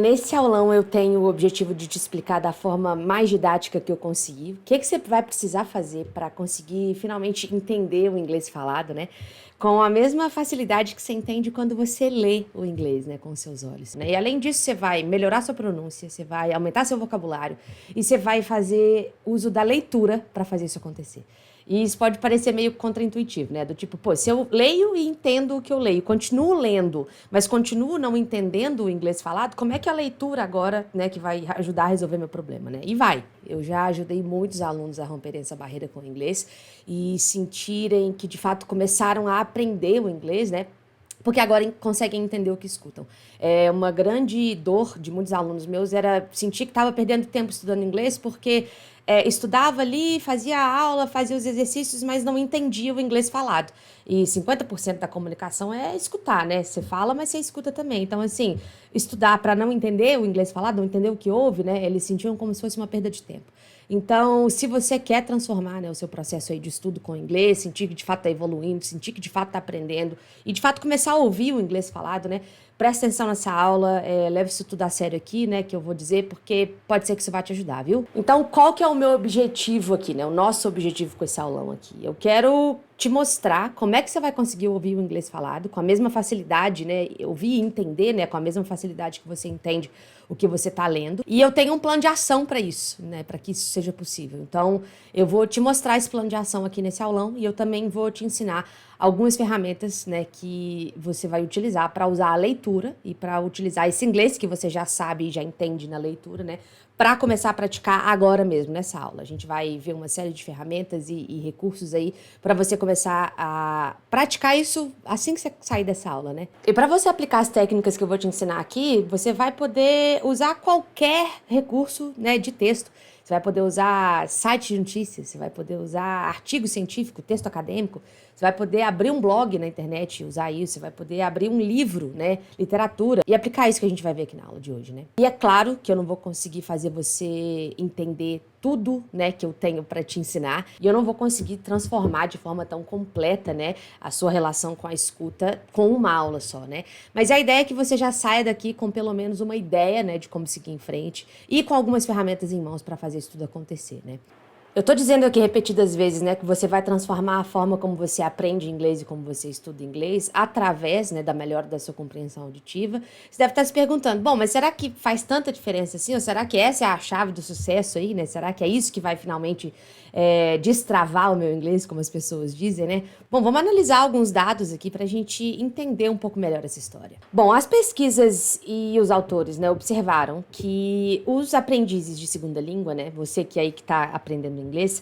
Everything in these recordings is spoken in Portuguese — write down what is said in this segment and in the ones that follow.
Nesse aulão eu tenho o objetivo de te explicar da forma mais didática que eu conseguir. O que você vai precisar fazer para conseguir finalmente entender o inglês falado, né? Com a mesma facilidade que você entende quando você lê o inglês, né, com os seus olhos, né? E além disso, você vai melhorar sua pronúncia, você vai aumentar seu vocabulário e você vai fazer uso da leitura para fazer isso acontecer. E isso pode parecer meio contraintuitivo, né? Do tipo, pô, se eu leio e entendo o que eu leio, continuo lendo, mas continuo não entendendo o inglês falado, como é que a leitura agora, né, que vai ajudar a resolver meu problema, né? E vai. Eu já ajudei muitos alunos a romperem essa barreira com o inglês e sentirem que, de fato, começaram a aprender o inglês, né? Porque agora conseguem entender o que escutam. É uma grande dor de muitos alunos meus era sentir que estava perdendo tempo estudando inglês porque estudava ali, fazia a aula, fazia os exercícios, mas não entendia o inglês falado. E 50% da comunicação é escutar, né? Você fala, mas você escuta também. Então, assim, estudar para não entender o inglês falado, não entender o que ouve, né? Eles sentiam como se fosse uma perda de tempo. Então, se você quer transformar, né, o seu processo aí de estudo com o inglês, sentir que de fato está evoluindo, sentir que de fato está aprendendo e de fato começar a ouvir o inglês falado, né? Presta atenção nessa aula, leve isso tudo a sério aqui, né, que eu vou dizer, porque pode ser que isso vai te ajudar, viu? Então, qual que é o meu objetivo aqui, né? O nosso objetivo com esse aulão aqui? Eu quero te mostrar como é que você vai conseguir ouvir o inglês falado com a mesma facilidade, né? Ouvir e entender, né? Com a mesma facilidade que você entende o que você está lendo. E eu tenho um plano de ação para isso, né? Para que isso seja possível. Então, eu vou te mostrar esse plano de ação aqui nesse aulão e eu também vou te ensinar algumas ferramentas, né, que você vai utilizar para usar a leitura e para utilizar esse inglês que você já sabe e já entende na leitura, né, para começar a praticar agora mesmo nessa aula. A gente vai ver uma série de ferramentas e recursos aí para você começar a praticar isso assim que você sair dessa aula, né? E para você aplicar as técnicas que eu vou te ensinar aqui, você vai poder usar qualquer recurso, né, de texto. Você vai poder usar site de notícias, você vai poder usar artigo científico, texto acadêmico, você vai poder abrir um blog na internet e usar isso, você vai poder abrir um livro, né, literatura, e aplicar isso que a gente vai ver aqui na aula de hoje, né? E é claro que eu não vou conseguir fazer você entender tudo, né, que eu tenho para te ensinar, e eu não vou conseguir transformar de forma tão completa, né, a sua relação com a escuta com uma aula só, né? Mas a ideia é que você já saia daqui com pelo menos uma ideia, né, de como seguir em frente e com algumas ferramentas em mãos para fazer isso tudo acontecer, né? Eu tô dizendo aqui repetidas vezes, né, que você vai transformar a forma como você aprende inglês e como você estuda inglês através, né, da melhora da sua compreensão auditiva. Você deve estar se perguntando, bom, mas será que faz tanta diferença assim? Ou será que essa é a chave do sucesso aí, né? Será que é isso que vai finalmente destravar o meu inglês, como as pessoas dizem, né? Bom, vamos analisar alguns dados aqui para a gente entender um pouco melhor essa história. Bom, as pesquisas e os autores, né, observaram que os aprendizes de segunda língua, né, você que aí que está aprendendo inglês,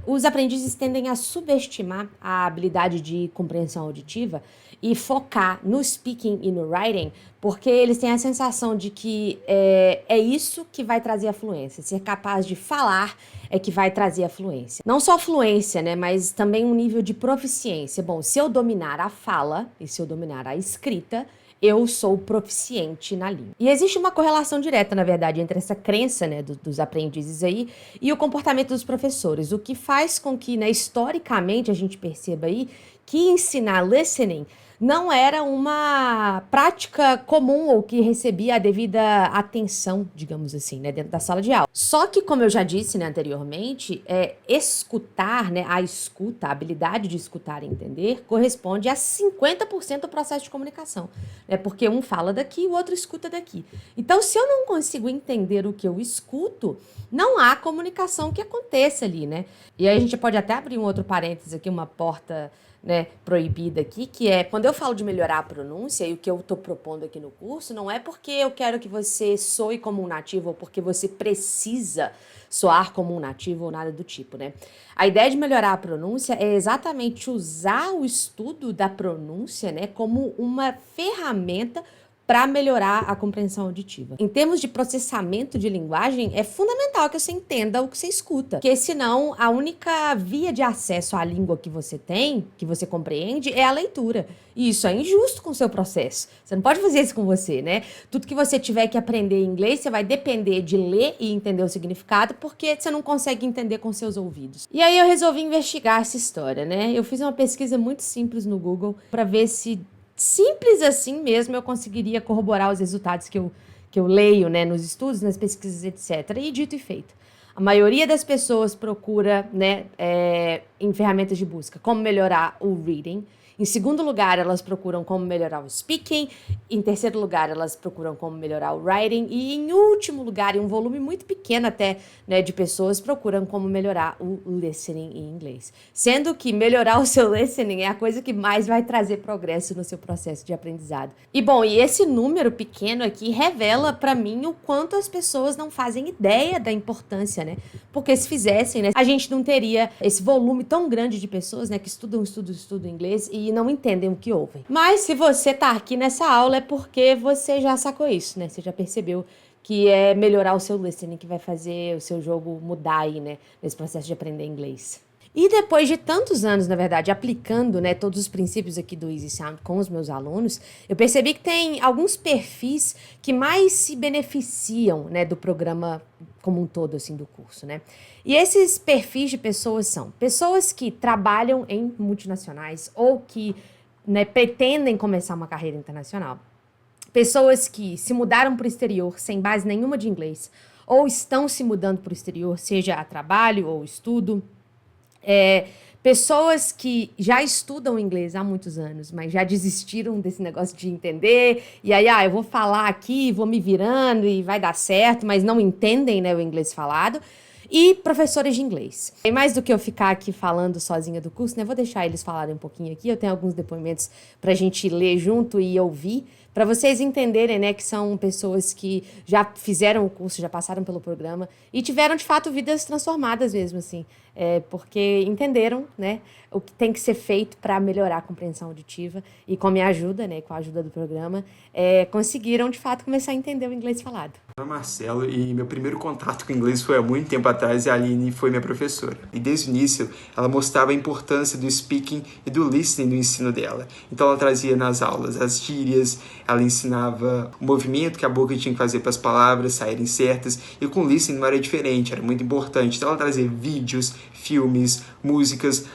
os aprendizes tendem a subestimar a habilidade de compreensão auditiva e focar no speaking e no writing, porque eles têm a sensação de que é isso que vai trazer a fluência. Ser capaz de falar é que vai trazer a fluência. Não só a fluência, né, mas também um nível de proficiência. Bom, se eu dominar a fala e se eu dominar a escrita, eu sou proficiente na língua. E existe uma correlação direta, na verdade, entre essa crença, né, dos aprendizes aí e o comportamento dos professores, o que faz com que, né, historicamente, a gente perceba aí que ensinar listening não era uma prática comum ou que recebia a devida atenção, digamos assim, né, dentro da sala de aula. Só que, como eu já disse, né, anteriormente, escutar, né, a escuta, a habilidade de escutar e entender, corresponde a 50% do processo de comunicação, né, porque um fala daqui e o outro escuta daqui. Então, se eu não consigo entender o que eu escuto, não há comunicação que aconteça ali, né? E aí a gente pode até abrir um outro parênteses aqui, uma porta, né, proibida aqui, que é quando eu falo de melhorar a pronúncia e o que eu estou propondo aqui no curso, não é porque eu quero que você soe como um nativo ou porque você precisa soar como um nativo ou nada do tipo, né? A ideia de melhorar a pronúncia é exatamente usar o estudo da pronúncia, né, como uma ferramenta para melhorar a compreensão auditiva. Em termos de processamento de linguagem, é fundamental que você entenda o que você escuta, porque senão a única via de acesso à língua que você tem, que você compreende, é a leitura. E isso é injusto com o seu processo. Você não pode fazer isso com você, né? Tudo que você tiver que aprender em inglês, você vai depender de ler e entender o significado, porque você não consegue entender com seus ouvidos. E aí eu resolvi investigar essa história, né? Eu fiz uma pesquisa muito simples no Google para ver se simples assim mesmo eu conseguiria corroborar os resultados que que eu leio, né, nos estudos, nas pesquisas, etc. E dito e feito. A maioria das pessoas procura, né, em ferramentas de busca, como melhorar o reading. Em segundo lugar, elas procuram como melhorar o speaking. Em terceiro lugar, elas procuram como melhorar o writing. E em último lugar, em um volume muito pequeno até, né, de pessoas, procuram como melhorar o listening em inglês. Sendo que melhorar o seu listening é a coisa que mais vai trazer progresso no seu processo de aprendizado. E bom, e esse número pequeno aqui revela para mim o quanto as pessoas não fazem ideia da importância, né? Porque se fizessem, né, a gente não teria esse volume tão grande de pessoas, né, que estudam inglês e não entendem o que ouvem. Mas se você tá aqui nessa aula é porque você já sacou isso, né? Você já percebeu que é melhorar o seu listening que vai fazer o seu jogo mudar aí, né, nesse processo de aprender inglês. E depois de tantos anos, na verdade, aplicando, né, todos os princípios aqui do Easy Sound com os meus alunos, eu percebi que tem alguns perfis que mais se beneficiam, né, do programa como um todo, assim, do curso, né? E esses perfis de pessoas são pessoas que trabalham em multinacionais ou que, né, pretendem começar uma carreira internacional. Pessoas que se mudaram para o exterior sem base nenhuma de inglês ou estão se mudando para o exterior, seja a trabalho ou estudo. Pessoas que já estudam inglês há muitos anos, mas já desistiram desse negócio de entender, e aí, eu vou falar aqui, vou me virando e vai dar certo, mas não entendem, né, o inglês falado. E professores de inglês. E mais do que eu ficar aqui falando sozinha do curso, né, vou deixar eles falarem um pouquinho aqui, eu tenho alguns depoimentos pra gente ler junto e ouvir, para vocês entenderem, né, que são pessoas que já fizeram o curso, já passaram pelo programa e tiveram, de fato, vidas transformadas mesmo, assim, porque entenderam, né, o que tem que ser feito para melhorar a compreensão auditiva e com a minha ajuda, né, com a ajuda do programa, conseguiram, de fato, começar a entender o inglês falado. Meu nome é Marcelo e meu primeiro contato com inglês foi há muito tempo atrás e a Aline foi minha professora. E desde o início ela mostrava a importância do speaking e do listening no ensino dela. Então ela trazia nas aulas as gírias, ela ensinava o movimento que a boca tinha que fazer para as palavras saírem certas, e com o listening não era diferente, era muito importante. Então ela trazia vídeos, filmes, músicas,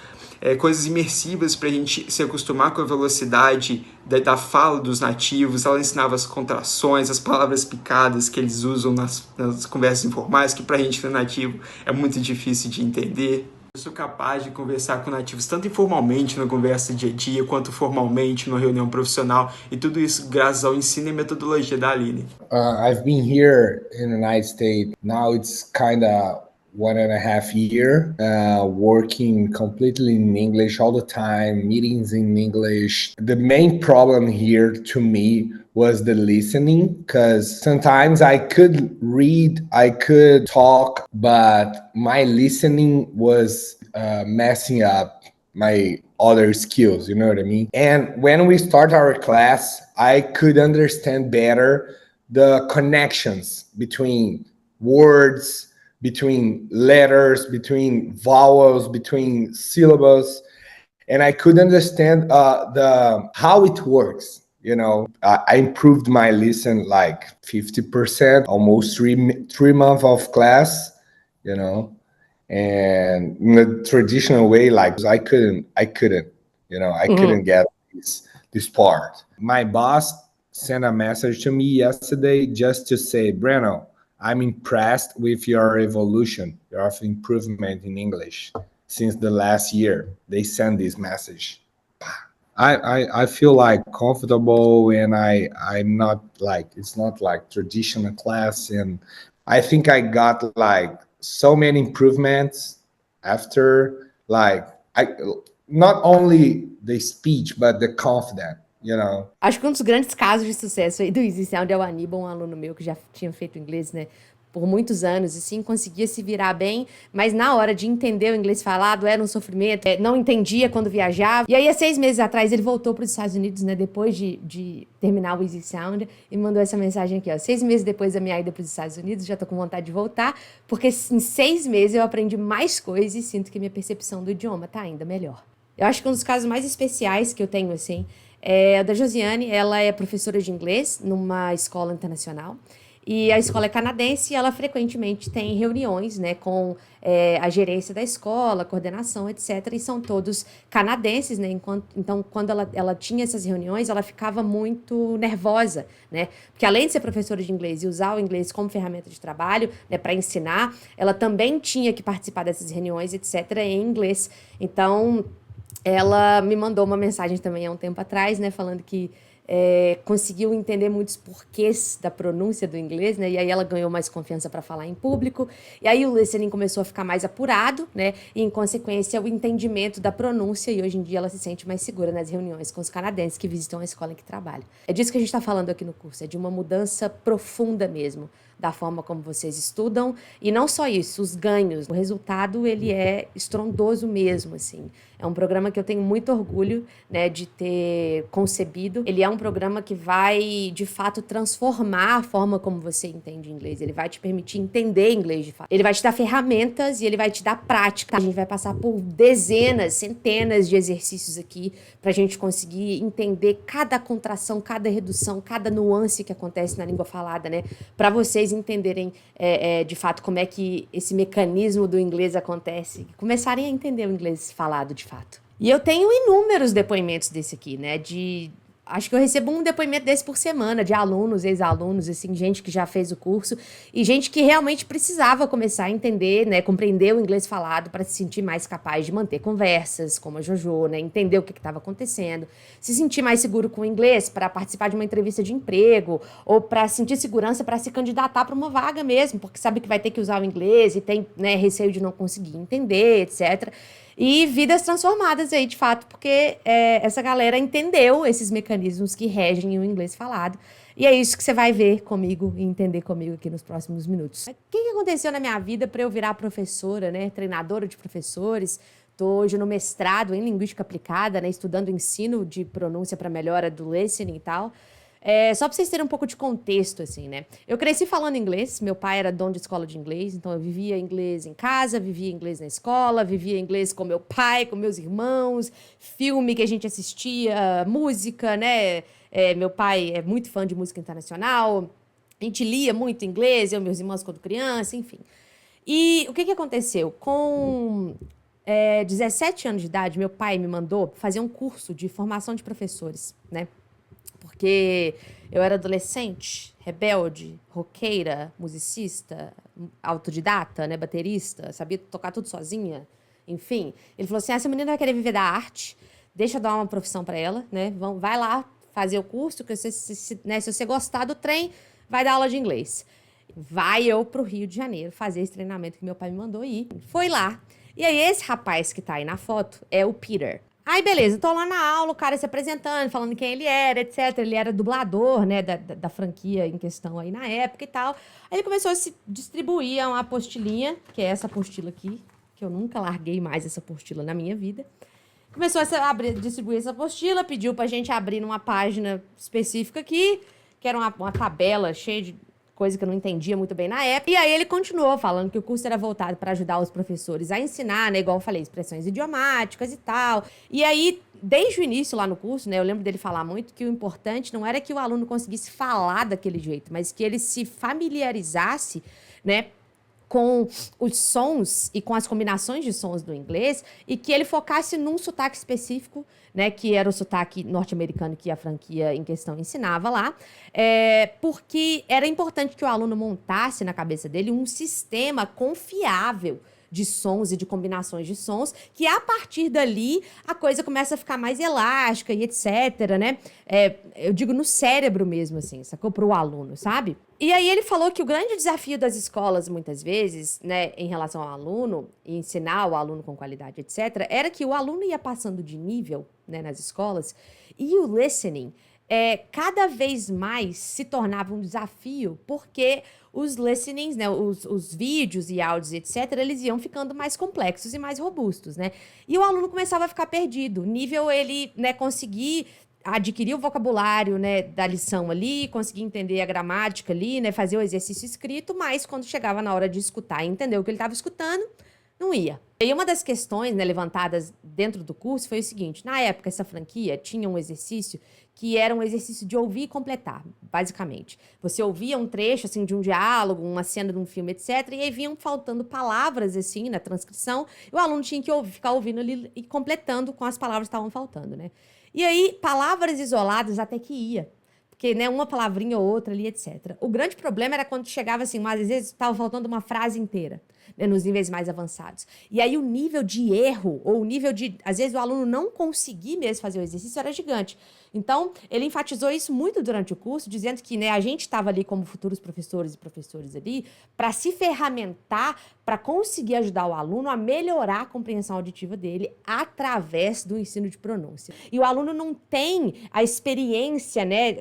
coisas imersivas para a gente se acostumar com a velocidade da fala dos nativos. Ela ensinava as contrações, as palavras picadas que eles usam nas conversas informais, que para a gente que é nativo é muito difícil de entender. Eu sou capaz de conversar com nativos tanto informalmente na conversa dia a dia, quanto formalmente numa reunião profissional, e tudo isso graças ao ensino e metodologia da Aline. I've been here in the United States. Now it's kind of 1.5 years, working completely in English all the time, meetings in English. The main problem here to me was the listening, because sometimes I could read, I could talk, but my listening was messing up my other skills, you know what I mean? And when we start our class, I could understand better the connections between words, between letters, between vowels, between syllables, and I could understand how it works. You know, I improved my listen like 50%, almost three months of class. You know, and in the traditional way, like I couldn't, you know, I couldn't get this part. My boss sent a message to me yesterday just to say, Breno, I'm impressed with your evolution, your improvement in English since the last year. They sent this message. I feel like comfortable, and I'm not like, it's not like traditional class, and I think I got like so many improvements after, like, I not only the speech but the confidence, you know. Acho que um dos grandes casos de sucesso aí do Easy Sound é o Aníbal, um aluno meu que já tinha feito inglês, né, por muitos anos, e sim, conseguia se virar bem, mas na hora de entender o inglês falado era um sofrimento, não entendia quando viajava. E aí, há 6 meses atrás, ele voltou para os Estados Unidos, né, depois de terminar o Easy Sound, e mandou essa mensagem aqui, ó: 6 meses depois da minha ida para os Estados Unidos, já tô com vontade de voltar, porque em 6 meses eu aprendi mais coisas e sinto que minha percepção do idioma tá ainda melhor. Eu acho que um dos casos mais especiais que eu tenho, assim, é a da Josiane. Ela é professora de inglês numa escola internacional. E a escola é canadense e ela frequentemente tem reuniões, né, com a gerência da escola, coordenação, etc. E são todos canadenses, né? Então, quando ela tinha essas reuniões, ela ficava muito nervosa, né? Porque além de ser professora de inglês e usar o inglês como ferramenta de trabalho, né, para ensinar, ela também tinha que participar dessas reuniões, etc., em inglês. Então, ela me mandou uma mensagem também há um tempo atrás, né, falando que conseguiu entender muitos porquês da pronúncia do inglês, né? E aí ela ganhou mais confiança para falar em público. E aí o listening começou a ficar mais apurado, né? E em consequência o entendimento da pronúncia. E hoje em dia ela se sente mais segura nas reuniões com os canadenses que visitam a escola em que trabalha. É disso que a gente está falando aqui no curso. É de uma mudança profunda mesmo da forma como vocês estudam. E não só isso, os ganhos. O resultado, ele é estrondoso mesmo, assim. É um programa que eu tenho muito orgulho, né, de ter concebido. Ele é um programa que vai, de fato, transformar a forma como você entende inglês. Ele vai te permitir entender inglês, de fato. Ele vai te dar ferramentas e ele vai te dar prática. A gente vai passar por dezenas, centenas de exercícios aqui pra gente conseguir entender cada contração, cada redução, cada nuance que acontece na língua falada, né? Pra vocês entenderem, de fato, como é que esse mecanismo do inglês acontece. Começarem a entender o inglês falado, de fato. E eu tenho inúmeros depoimentos desse aqui, né? Acho que eu recebo um depoimento desse por semana, de alunos, ex-alunos, assim, gente que já fez o curso e gente que realmente precisava começar a entender, né, compreender o inglês falado para se sentir mais capaz de manter conversas, como a Jojo, né, entender o que estava acontecendo, se sentir mais seguro com o inglês para participar de uma entrevista de emprego ou para sentir segurança para se candidatar para uma vaga mesmo, porque sabe que vai ter que usar o inglês e tem, né, receio de não conseguir entender, etc. E vidas transformadas aí, de fato, porque essa galera entendeu esses mecanismos que regem o inglês falado. E é isso que você vai ver comigo e entender comigo aqui nos próximos minutos. O que aconteceu na minha vida para eu virar professora, né? Treinadora de professores. Estou hoje no mestrado em Linguística Aplicada, né? Estudando ensino de pronúncia para melhora do listening e tal. Só para vocês terem um pouco de contexto, assim, né? Eu cresci falando inglês, meu pai era dono de escola de inglês, então eu vivia inglês em casa, vivia inglês na escola, vivia inglês com meu pai, com meus irmãos, filme que a gente assistia, música, né? Meu pai é muito fã de música internacional, a gente lia muito inglês, eu e meus irmãos quando criança, enfim. E o que aconteceu? Com 17 anos de idade, meu pai me mandou fazer um curso de formação de professores, né? Porque eu era adolescente, rebelde, roqueira, musicista, autodidata, né, baterista, sabia tocar tudo sozinha, enfim. Ele falou assim, essa menina vai querer viver da arte, deixa eu dar uma profissão para ela, né, vai lá fazer o curso, que se você gostar do trem, vai dar aula de inglês. Vai eu pro Rio de Janeiro fazer esse treinamento que meu pai me mandou ir. Foi lá. E aí esse rapaz que tá aí na foto é o Peter. Aí, beleza, tô lá na aula, o cara se apresentando, falando quem ele era, etc. Ele era dublador, né, da franquia em questão aí na época e tal. Aí ele começou a se distribuir uma apostilinha, que é essa apostila aqui, que eu nunca larguei mais essa apostila na minha vida. Começou a distribuir essa apostila, pediu pra gente abrir numa página específica aqui, que era uma tabela cheia de coisa que eu não entendia muito bem na época. E aí ele continuou falando que o curso era voltado para ajudar os professores a ensinar, né, igual eu falei, expressões idiomáticas e tal. E aí, desde o início lá no curso, né, eu lembro dele falar muito que o importante não era que o aluno conseguisse falar daquele jeito, mas que ele se familiarizasse, né, com os sons e com as combinações de sons do inglês e que ele focasse num sotaque específico, né, que era o sotaque norte-americano que a franquia em questão ensinava lá, porque era importante que o aluno montasse na cabeça dele um sistema confiável de sons e de combinações de sons, que a partir dali a coisa começa a ficar mais elástica e etc, né? Eu digo no cérebro mesmo, assim, sacou? Pro aluno, sabe? E aí ele falou que o grande desafio das escolas, muitas vezes, né, em relação ao aluno, e ensinar o aluno com qualidade, etc., era que o aluno ia passando de nível, né, nas escolas, e o listening cada vez mais se tornava um desafio, porque os listenings, né, os vídeos e áudios, etc., eles iam ficando mais complexos e mais robustos, né? E o aluno começava a ficar perdido. Nível ele, né, conseguir adquirir o vocabulário, né, da lição ali, conseguir entender a gramática ali, né, fazer o exercício escrito, mas quando chegava na hora de escutar e entender o que ele estava escutando, Não ia. E uma das questões, né, levantadas dentro do curso foi o seguinte: na época, essa franquia tinha um exercício que era um exercício de ouvir e completar, basicamente. Você ouvia um trecho, assim, de um diálogo, uma cena de um filme, etc., e aí vinham faltando palavras, assim, na transcrição, e o aluno tinha que ficar ouvindo ali e completando com as palavras que estavam faltando, né? E aí, palavras isoladas até que ia. Porque, né, uma palavrinha ou outra ali, etc. O grande problema era quando chegava assim, mas às vezes estava faltando uma frase inteira, né, nos níveis mais avançados. E aí o nível de erro, ou o nível de, às vezes, o aluno não conseguir mesmo fazer o exercício era gigante. Então, ele enfatizou isso muito durante o curso, dizendo que, né, a gente estava ali como futuros professores e professores ali para se ferramentar, para conseguir ajudar o aluno a melhorar a compreensão auditiva dele através do ensino de pronúncia. E o aluno não tem a experiência, né,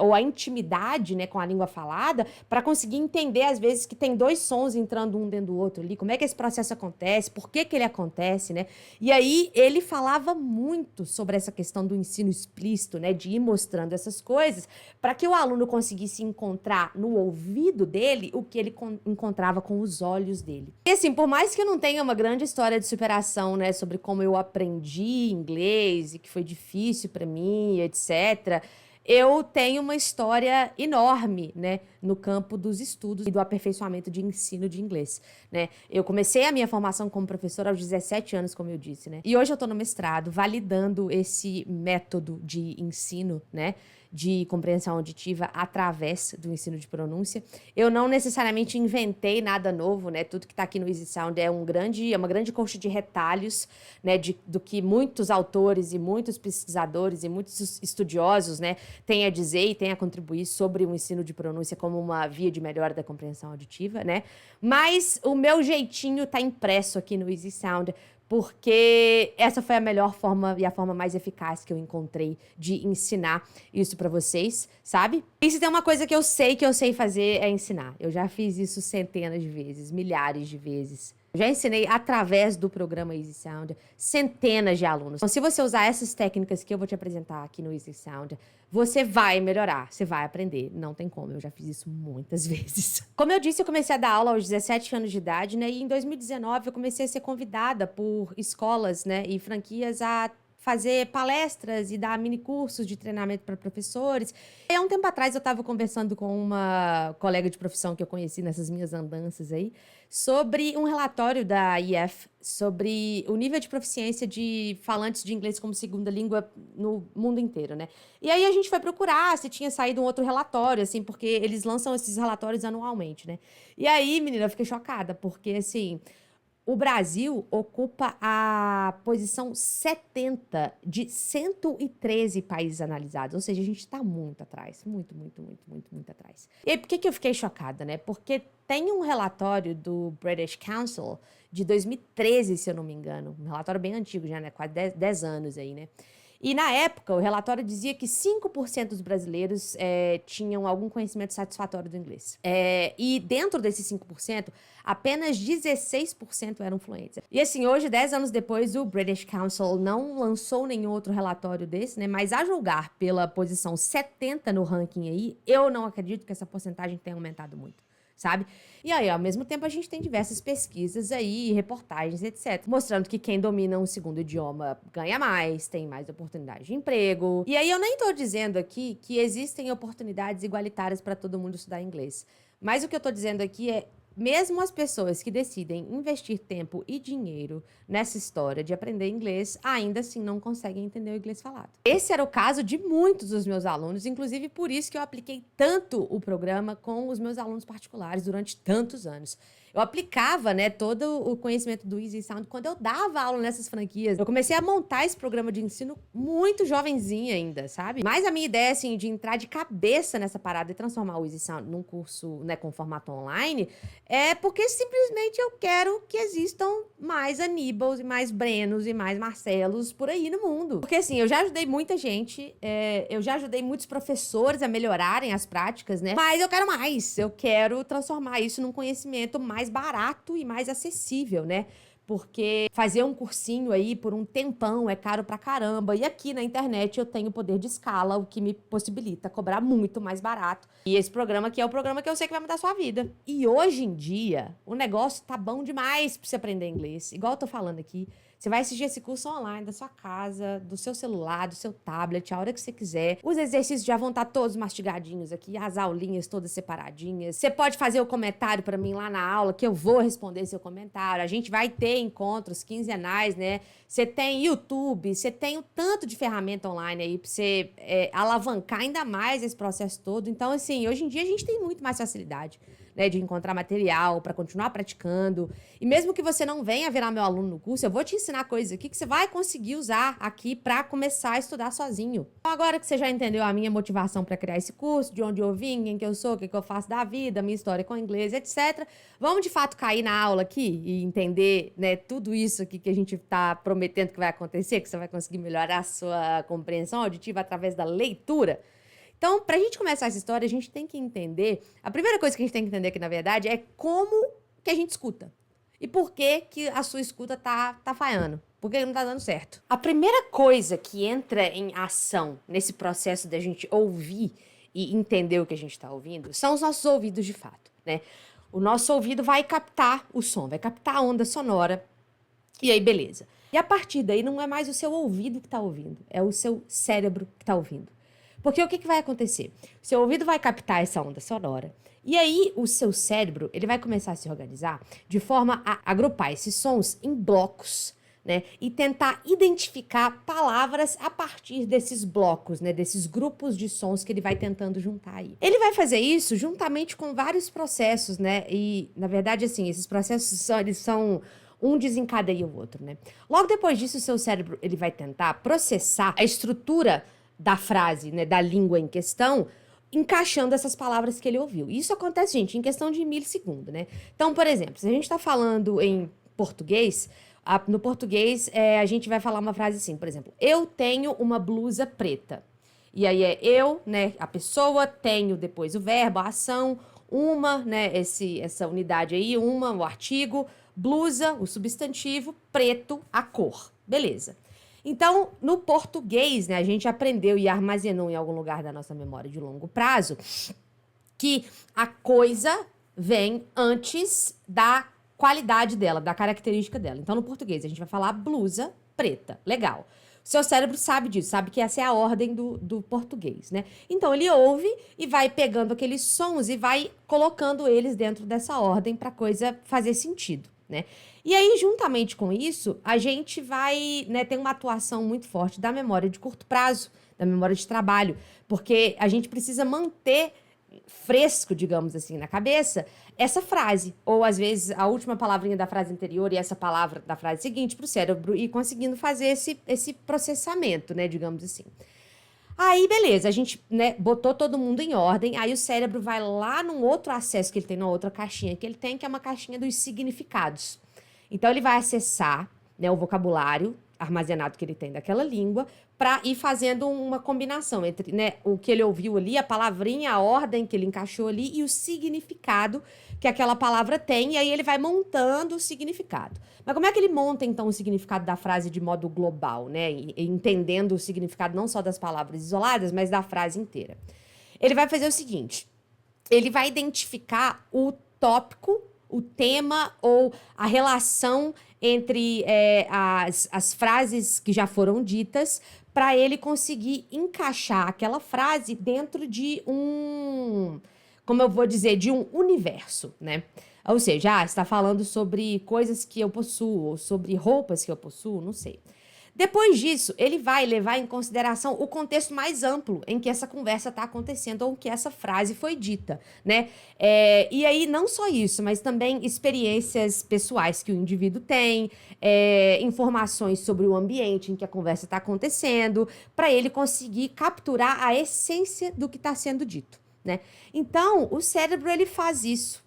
ou a intimidade, né, com a língua falada para conseguir entender, às vezes, que tem dois sons entrando um dentro do outro ali, como é que esse processo acontece, por que que ele acontece, né? E aí ele falava muito sobre essa questão do ensino explícito, né, de ir mostrando essas coisas, para que o aluno conseguisse encontrar no ouvido dele o que ele encontrava com os olhos dele. E assim, por mais que eu não tenha uma grande história de superação, né, sobre como eu aprendi inglês e que foi difícil para mim, etc., eu tenho uma história enorme, né, no campo dos estudos e do aperfeiçoamento de ensino de inglês, né? Eu comecei a minha formação como professora aos 17 anos, como eu disse, né? E hoje eu tô no mestrado, validando esse método de ensino, né, de compreensão auditiva através do ensino de pronúncia. Eu não necessariamente inventei nada novo, né? Tudo que está aqui no Easy Sound é uma grande coxa de retalhos, né, do que muitos autores e muitos pesquisadores e muitos estudiosos, né, têm a dizer e têm a contribuir sobre o ensino de pronúncia como uma via de melhora da compreensão auditiva, né? Mas o meu jeitinho está impresso aqui no Easy Sound, porque essa foi a melhor forma e a forma mais eficaz que eu encontrei de ensinar isso pra vocês, sabe? E se tem uma coisa que eu sei fazer é ensinar. Eu já fiz isso centenas de vezes, milhares de vezes. Eu já ensinei através do programa Easy Sound centenas de alunos. Então, se você usar essas técnicas que eu vou te apresentar aqui no Easy Sound, você vai melhorar, você vai aprender. Não tem como, eu já fiz isso muitas vezes. Como eu disse, eu comecei a dar aula aos 17 anos de idade, né? E em 2019 eu comecei a ser convidada por escolas, né, e franquias a fazer palestras e dar mini cursos de treinamento para professores. E há um tempo atrás eu estava conversando com uma colega de profissão que eu conheci nessas minhas andanças aí, sobre um relatório da IF sobre o nível de proficiência de falantes de inglês como segunda língua no mundo inteiro, né? E aí a gente foi procurar se tinha saído um outro relatório, assim, porque eles lançam esses relatórios anualmente, né? E aí, menina, eu fiquei chocada, porque, assim, o Brasil ocupa a posição 70 de 113 países analisados. Ou seja, a gente está muito atrás. Muito atrás. E aí, por que eu fiquei chocada, né? Porque tem um relatório do British Council de 2013, se eu não me engano. Um relatório bem antigo já, né? Quase 10 anos aí, né? E na época, o relatório dizia que 5% dos brasileiros tinham algum conhecimento satisfatório do inglês. E dentro desses 5%, apenas 16% eram fluentes. E assim, hoje, 10 anos depois, o British Council não lançou nenhum outro relatório desse, né? Mas a julgar pela posição 70 no ranking aí, eu não acredito que essa porcentagem tenha aumentado muito, sabe? E aí, ao mesmo tempo, a gente tem diversas pesquisas aí, reportagens, etc., mostrando que quem domina um segundo idioma ganha mais, tem mais oportunidade de emprego. E aí, eu nem tô dizendo aqui que existem oportunidades igualitárias para todo mundo estudar inglês. Mas o que eu tô dizendo aqui é, mesmo as pessoas que decidem investir tempo e dinheiro nessa história de aprender inglês, ainda assim não conseguem entender o inglês falado. Esse era o caso de muitos dos meus alunos, inclusive por isso que eu apliquei tanto o programa com os meus alunos particulares durante tantos anos. Eu aplicava, né, todo o conhecimento do Easy Sound quando eu dava aula nessas franquias. Eu comecei a montar esse programa de ensino muito jovenzinha ainda, sabe? Mas a minha ideia, assim, de entrar de cabeça nessa parada e transformar o Easy Sound num curso, né, com formato online, é porque simplesmente eu quero que existam mais Aníbals e mais Brenos e mais Marcelos por aí no mundo. Porque, assim, eu já ajudei muita gente, eu já ajudei muitos professores a melhorarem as práticas, né? Mas eu quero mais. Eu quero transformar isso num conhecimento mais barato e mais acessível, né? porque fazer um cursinho aí por um tempão é caro pra caramba. E aqui na internet eu tenho poder de escala, o que me possibilita cobrar muito mais barato. E esse programa aqui é o programa que eu sei que vai mudar a sua vida. E hoje em dia, o negócio tá bom demais pra você aprender inglês. Igual eu tô falando aqui. Você vai assistir esse curso online da sua casa, do seu celular, do seu tablet, a hora que você quiser. Os exercícios já vão estar todos mastigadinhos aqui, as aulinhas todas separadinhas. Você pode fazer o comentário pra mim lá na aula, que eu vou responder seu comentário. A gente vai ter encontros quinzenais, né? Você tem YouTube, você tem um tanto de ferramenta online aí pra você alavancar ainda mais esse processo todo. Então, assim, hoje em dia a gente tem muito mais facilidade, né, de encontrar material pra continuar praticando. E mesmo que você não venha virar meu aluno no curso, eu vou te ensinar coisas aqui que você vai conseguir usar aqui pra começar a estudar sozinho. Então, agora que você já entendeu a minha motivação pra criar esse curso, de onde eu vim, quem que eu sou, o que que eu faço da vida, minha história com o inglês, etc. Vamos de fato cair na aula aqui e entender, né, tudo isso aqui que a gente tá prometendo que vai acontecer, que você vai conseguir melhorar a sua compreensão auditiva através da leitura. Então, pra gente começar essa história, a gente tem que entender... A primeira coisa que a gente tem que entender aqui, na verdade, é como que a gente escuta. E por que que a sua escuta tá falhando. Por que não tá dando certo. A primeira coisa que entra em ação nesse processo da gente ouvir e entender o que a gente tá ouvindo são os nossos ouvidos de fato, né? O nosso ouvido vai captar o som, vai captar a onda sonora. E aí, beleza. E a partir daí, não é mais o seu ouvido que tá ouvindo, é o seu cérebro que tá ouvindo. Porque o que vai acontecer? O seu ouvido vai captar essa onda sonora. E aí, o seu cérebro, ele vai começar a se organizar de forma a agrupar esses sons em blocos, né? E tentar identificar palavras a partir desses blocos, né? Desses grupos de sons que ele vai tentando juntar aí. Ele vai fazer isso juntamente com vários processos, né? E, na verdade, assim, esses processos eles são... Um desencadeia o outro, né? Logo depois disso, o seu cérebro, ele vai tentar processar a estrutura da frase, né, da língua em questão, encaixando essas palavras que ele ouviu. Isso acontece, gente, em questão de milissegundo, né? Então, por exemplo, se a gente está falando em português, no português a gente vai falar uma frase assim, por exemplo, eu tenho uma blusa preta. E aí é eu, né, a pessoa, tenho depois o verbo, a ação, uma, né, essa unidade aí, uma, o artigo, blusa, o substantivo, preto, a cor. Beleza. Então, no português, né, a gente aprendeu e armazenou em algum lugar da nossa memória de longo prazo que a coisa vem antes da qualidade dela, da característica dela. Então, no português, a gente vai falar blusa preta. Legal. O seu cérebro sabe disso, sabe que essa é a ordem do português, né? Então, ele ouve e vai pegando aqueles sons e vai colocando eles dentro dessa ordem para a coisa fazer sentido, né? E aí, juntamente com isso, a gente vai, né, ter uma atuação muito forte da memória de curto prazo, da memória de trabalho, porque a gente precisa manter fresco, digamos assim, na cabeça, essa frase, ou às vezes a última palavrinha da frase anterior e essa palavra da frase seguinte para o cérebro ir conseguindo fazer esse processamento, né, digamos assim. Aí, beleza, a gente, né, botou todo mundo em ordem, aí o cérebro vai lá num outro acesso que ele tem, numa outra caixinha que ele tem, que é uma caixinha dos significados. Então, ele vai acessar, né, o vocabulário armazenado que ele tem daquela língua para ir fazendo uma combinação entre, né, o que ele ouviu ali, a palavrinha, a ordem que ele encaixou ali e o significado que aquela palavra tem, e aí ele vai montando o significado. Mas como é que ele monta, então, o significado da frase de modo global, né, e entendendo o significado não só das palavras isoladas, mas da frase inteira? Ele vai fazer o seguinte, ele vai identificar o tópico, o tema ou a relação entre as frases que já foram ditas para ele conseguir encaixar aquela frase dentro de como eu vou dizer, de um universo, né? Ou seja, está falando sobre coisas que eu possuo, ou sobre roupas que eu possuo, não sei. Depois disso, ele vai levar em consideração o contexto mais amplo em que essa conversa está acontecendo ou que essa frase foi dita, né? E aí, não só isso, mas também experiências pessoais que o indivíduo tem, informações sobre o ambiente em que a conversa está acontecendo, para ele conseguir capturar a essência do que está sendo dito, né? Então, o cérebro ele faz isso,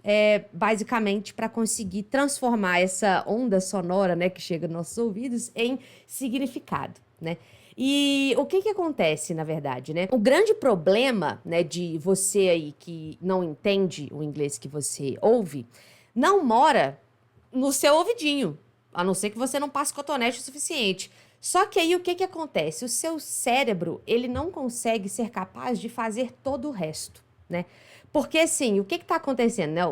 basicamente, para conseguir transformar essa onda sonora, né, que chega nos nossos ouvidos em significado, né? E o que acontece, na verdade, né? O grande problema, né, de você aí que não entende o inglês que você ouve, não mora no seu ouvidinho. a não ser que você não passe cotonete o suficiente. Só que aí o que acontece? O seu cérebro, ele não consegue ser capaz de fazer todo o resto, né? Porque assim, o que está acontecendo, né?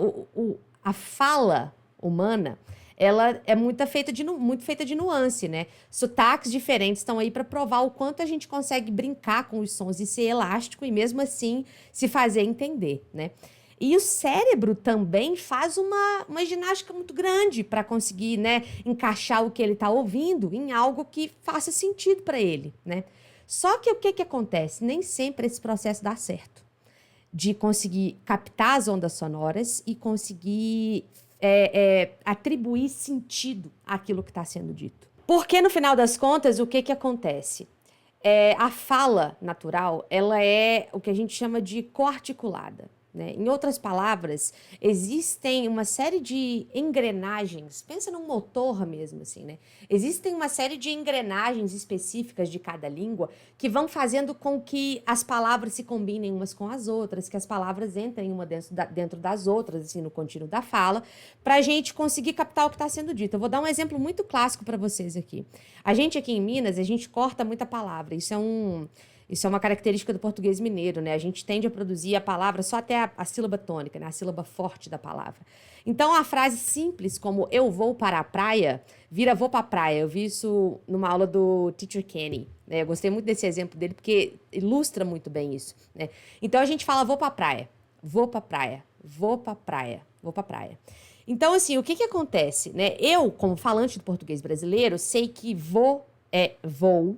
A fala humana, ela é muito feita de nuance, né? Sotaques diferentes estão aí para provar o quanto a gente consegue brincar com os sons e ser elástico e mesmo assim se fazer entender, né? E o cérebro também faz uma ginástica muito grande para conseguir, né, encaixar o que ele está ouvindo em algo que faça sentido para ele, né? Só que o que acontece? Nem sempre esse processo dá certo. De conseguir captar as ondas sonoras e conseguir atribuir sentido àquilo que está sendo dito. Porque, no final das contas, o que acontece? A fala natural, ela é o que a gente chama de coarticulada, né? Em outras palavras, existem uma série de engrenagens, pensa num motor mesmo, assim, né? Existem uma série de engrenagens específicas de cada língua que vão fazendo com que as palavras se combinem umas com as outras, que as palavras entrem uma dentro das outras, assim, no contínuo da fala, para a gente conseguir captar o que está sendo dito. Eu vou dar um exemplo muito clássico para vocês aqui. A gente aqui em Minas, a gente corta muita palavra, isso é uma característica do português mineiro, né? A gente tende a produzir a palavra só até a sílaba tônica, né? A sílaba forte da palavra. Então, a frase simples como eu vou para a praia, vira vou para a praia. Eu vi isso numa aula do Teacher Kenny, né? Eu gostei muito desse exemplo dele porque ilustra muito bem isso, né? Então, a gente fala vou para a praia, vou para a praia, vou para a praia, vou para a praia. Então, assim, o que acontece, né? Eu, como falante do português brasileiro, sei que vou é vou,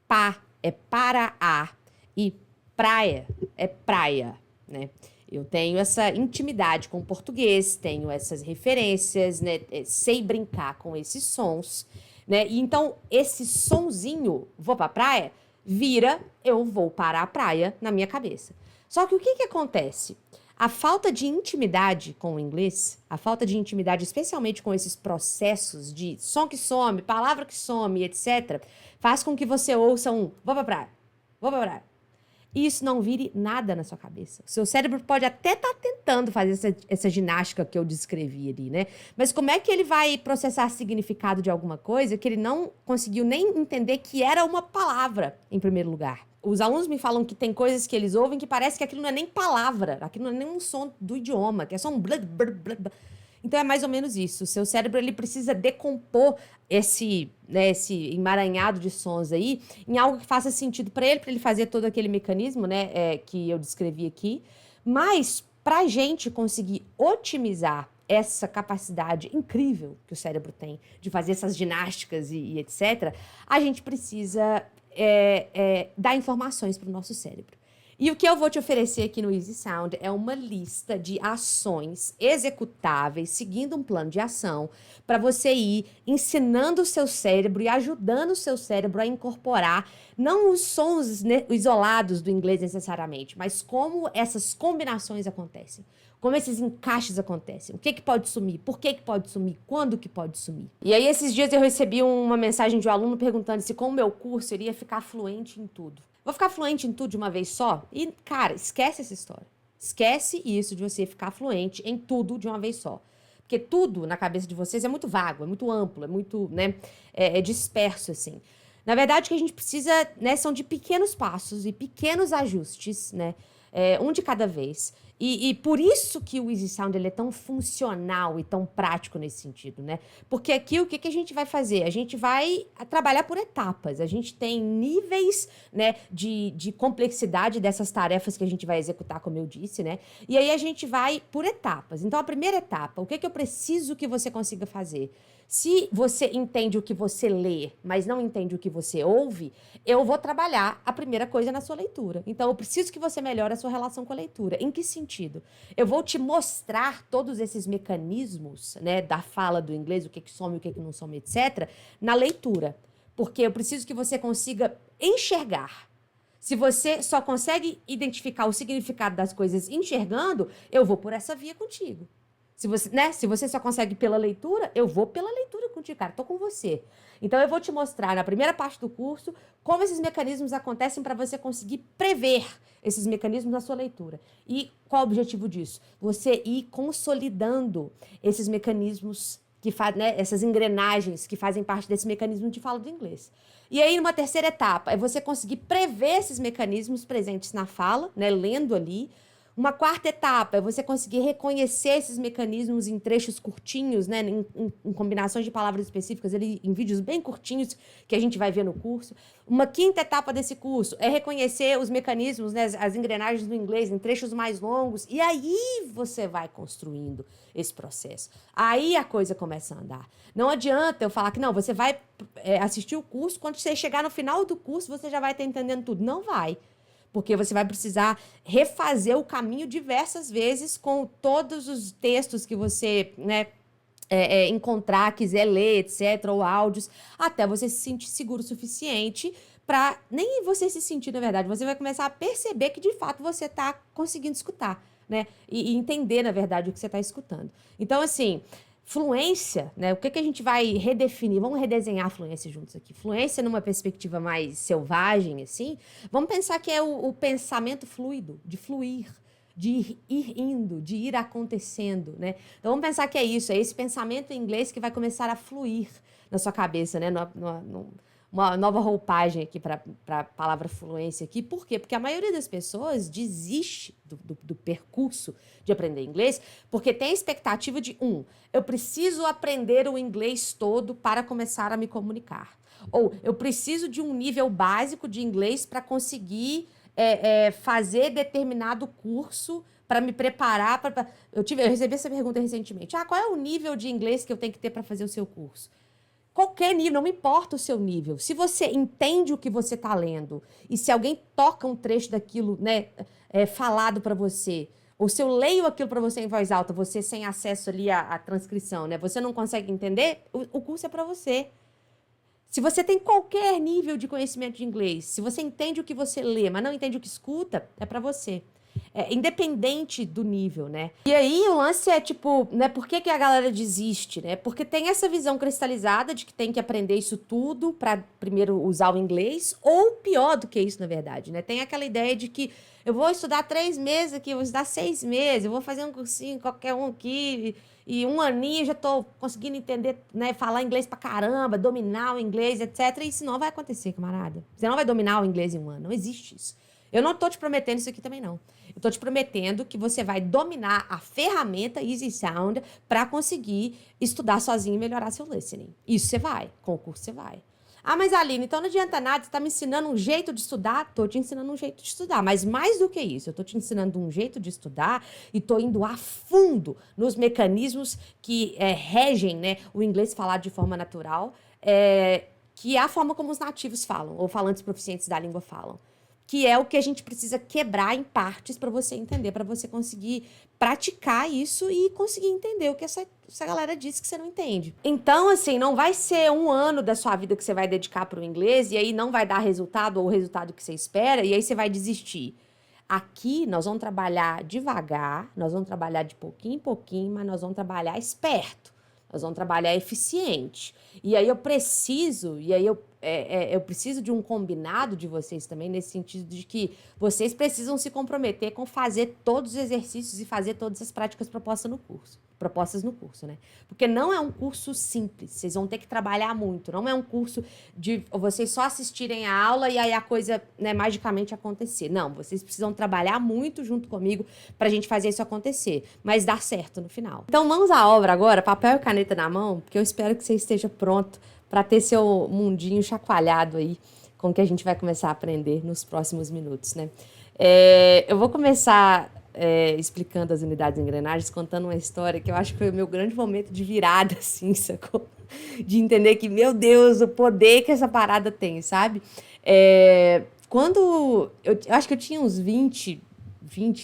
pá é para a e praia é praia, né? Eu tenho essa intimidade com o português, tenho essas referências, né? Sei brincar com esses sons, né? E então, esse sonzinho, vou pra praia, vira eu vou para a praia na minha cabeça. Só que o que acontece? A falta de intimidade com o inglês, a falta de intimidade, especialmente com esses processos de som que some, palavra que some, etc., faz com que você ouça um vou pra praia, vou pra praia. E isso não vire nada na sua cabeça. O seu cérebro pode até estar tentando fazer essa ginástica que eu descrevi ali, né? Mas como é que ele vai processar significado de alguma coisa que ele não conseguiu nem entender que era uma palavra, em primeiro lugar? Os alunos me falam que tem coisas que eles ouvem que parece que aquilo não é nem palavra, aquilo não é nem um som do idioma, que é só um blá, blá, blá, blá. Então é mais ou menos isso. O seu cérebro ele precisa decompor esse emaranhado de sons aí em algo que faça sentido para ele fazer todo aquele mecanismo, né, que eu descrevi aqui. Mas para a gente conseguir otimizar essa capacidade incrível que o cérebro tem de fazer essas ginásticas e etc., a gente precisa dar informações para o nosso cérebro. E o que eu vou te oferecer aqui no Easy Sound é uma lista de ações executáveis, seguindo um plano de ação, para você ir ensinando o seu cérebro e ajudando o seu cérebro a incorporar não os sons isolados do inglês necessariamente, mas como essas combinações acontecem. Como esses encaixes acontecem. O que pode sumir? Por que pode sumir? Quando que pode sumir? E aí, esses dias eu recebi uma mensagem de um aluno perguntando se com o meu curso eu iria ficar fluente em tudo. Vou ficar fluente em tudo de uma vez só? E, cara, esquece essa história. Esquece isso de você ficar fluente em tudo de uma vez só. Porque tudo na cabeça de vocês é muito vago, é muito amplo, é muito, né, é disperso, assim. Na verdade, o que a gente precisa, né, são de pequenos passos e pequenos ajustes, né, um de cada vez. E por isso que o Easy Sound ele é tão funcional e tão prático nesse sentido, né? Porque aqui o que a gente vai fazer? A gente vai trabalhar por etapas. A gente tem níveis, né, de complexidade dessas tarefas que a gente vai executar, como eu disse, né? E aí a gente vai por etapas. Então, a primeira etapa, o que eu preciso que você consiga fazer? Se você entende o que você lê, mas não entende o que você ouve, eu vou trabalhar a primeira coisa na sua leitura. Então, eu preciso que você melhore a sua relação com a leitura. Em que sentido? Eu vou te mostrar todos esses mecanismos, né, da fala do inglês, o que some, o que não some, etc., na leitura. Porque eu preciso que você consiga enxergar. Se você só consegue identificar o significado das coisas enxergando, eu vou por essa via contigo. Se você só consegue pela leitura, eu vou pela leitura contigo, cara. Tô com você. Então, eu vou te mostrar na primeira parte do curso como esses mecanismos acontecem para você conseguir prever esses mecanismos na sua leitura. E qual o objetivo disso? Você ir consolidando esses mecanismos que faz, né, essas engrenagens que fazem parte desse mecanismo de fala do inglês. E aí, numa terceira etapa, é você conseguir prever esses mecanismos presentes na fala, né, lendo ali. Uma quarta etapa é você conseguir reconhecer esses mecanismos em trechos curtinhos, né, em combinações de palavras específicas, ali, em vídeos bem curtinhos que a gente vai ver no curso. Uma quinta etapa desse curso é reconhecer os mecanismos, né, as engrenagens do inglês em trechos mais longos, e aí você vai construindo esse processo. Aí a coisa começa a andar. Não adianta eu falar que não, você vai assistir o curso, quando você chegar no final do curso, você já vai estar entendendo tudo. Não vai. Porque você vai precisar refazer o caminho diversas vezes com todos os textos que você, né, encontrar, quiser ler, etc., ou áudios, até você se sentir seguro o suficiente para nem você se sentir, na verdade, você vai começar a perceber que, de fato, você está conseguindo escutar, né, e entender, na verdade, o que você está escutando. Então, assim, fluência, né? O que a gente vai redefinir? Vamos redesenhar a fluência juntos aqui. Fluência numa perspectiva mais selvagem, assim. Vamos pensar que é o pensamento fluido, de fluir, de ir indo, de ir acontecendo, né? Então vamos pensar que é isso, é esse pensamento em inglês que vai começar a fluir na sua cabeça, né? Uma nova roupagem aqui para a palavra fluência aqui. Por quê? Porque a maioria das pessoas desiste do percurso de aprender inglês porque tem a expectativa de, eu preciso aprender o inglês todo para começar a me comunicar. Ou eu preciso de um nível básico de inglês para conseguir fazer determinado curso para me preparar. Eu recebi essa pergunta recentemente. Qual é o nível de inglês que eu tenho que ter para fazer o seu curso? Qualquer nível, não importa o seu nível. Se você entende o que você está lendo e se alguém toca um trecho daquilo, né, falado para você, ou se eu leio aquilo para você em voz alta, você sem acesso ali à transcrição, né, você não consegue entender, o curso é para você. Se você tem qualquer nível de conhecimento de inglês, se você entende o que você lê, mas não entende o que escuta, é para você. Independente do nível, né? E aí o lance é tipo, né? Por que a galera desiste, né? Porque tem essa visão cristalizada de que tem que aprender isso tudo para primeiro usar o inglês, ou pior do que isso, na verdade, né? Tem aquela ideia de que eu vou estudar 3 meses aqui, eu vou estudar 6 meses, eu vou fazer um cursinho, qualquer um aqui, e 1 aninho já tô conseguindo entender, né? Falar inglês pra caramba, dominar o inglês, etc. E isso não vai acontecer, camarada. Você não vai dominar o inglês em 1 ano, não existe isso. Eu não tô te prometendo isso aqui também, não. Eu tô te prometendo que você vai dominar a ferramenta Easy Sound para conseguir estudar sozinho e melhorar seu listening. Isso você vai, com o curso você vai. Mas Aline, então não adianta nada, você tá me ensinando um jeito de estudar? Tô te ensinando um jeito de estudar, mas mais do que isso, eu tô te ensinando um jeito de estudar e tô indo a fundo nos mecanismos que regem, né, o inglês falado de forma natural, que é a forma como os nativos falam, ou falantes proficientes da língua falam. Que é o que a gente precisa quebrar em partes para você entender, para você conseguir praticar isso e conseguir entender o que essa galera disse que você não entende. Então, assim, não vai ser 1 ano da sua vida que você vai dedicar para o inglês e aí não vai dar resultado ou o resultado que você espera e aí você vai desistir. Aqui nós vamos trabalhar devagar, nós vamos trabalhar de pouquinho em pouquinho, mas nós vamos trabalhar esperto, nós vamos trabalhar eficiente. E aí eu preciso de um combinado de vocês também, nesse sentido de que vocês precisam se comprometer com fazer todos os exercícios e fazer todas as práticas propostas no curso, né? Porque não é um curso simples, vocês vão ter que trabalhar muito, não é um curso de vocês só assistirem a aula e aí a coisa, né, magicamente acontecer. Não, vocês precisam trabalhar muito junto comigo pra gente fazer isso acontecer, mas dar certo no final. Então vamos à obra agora, papel e caneta na mão, porque eu espero que você esteja pronto para ter seu mundinho chacoalhado aí com o que a gente vai começar a aprender nos próximos minutos, né? Eu vou começar explicando as unidades e engrenagens, contando uma história que eu acho que foi o meu grande momento de virada, assim, sacou? De entender que, meu Deus, o poder que essa parada tem, sabe? Quando eu acho que eu tinha uns 20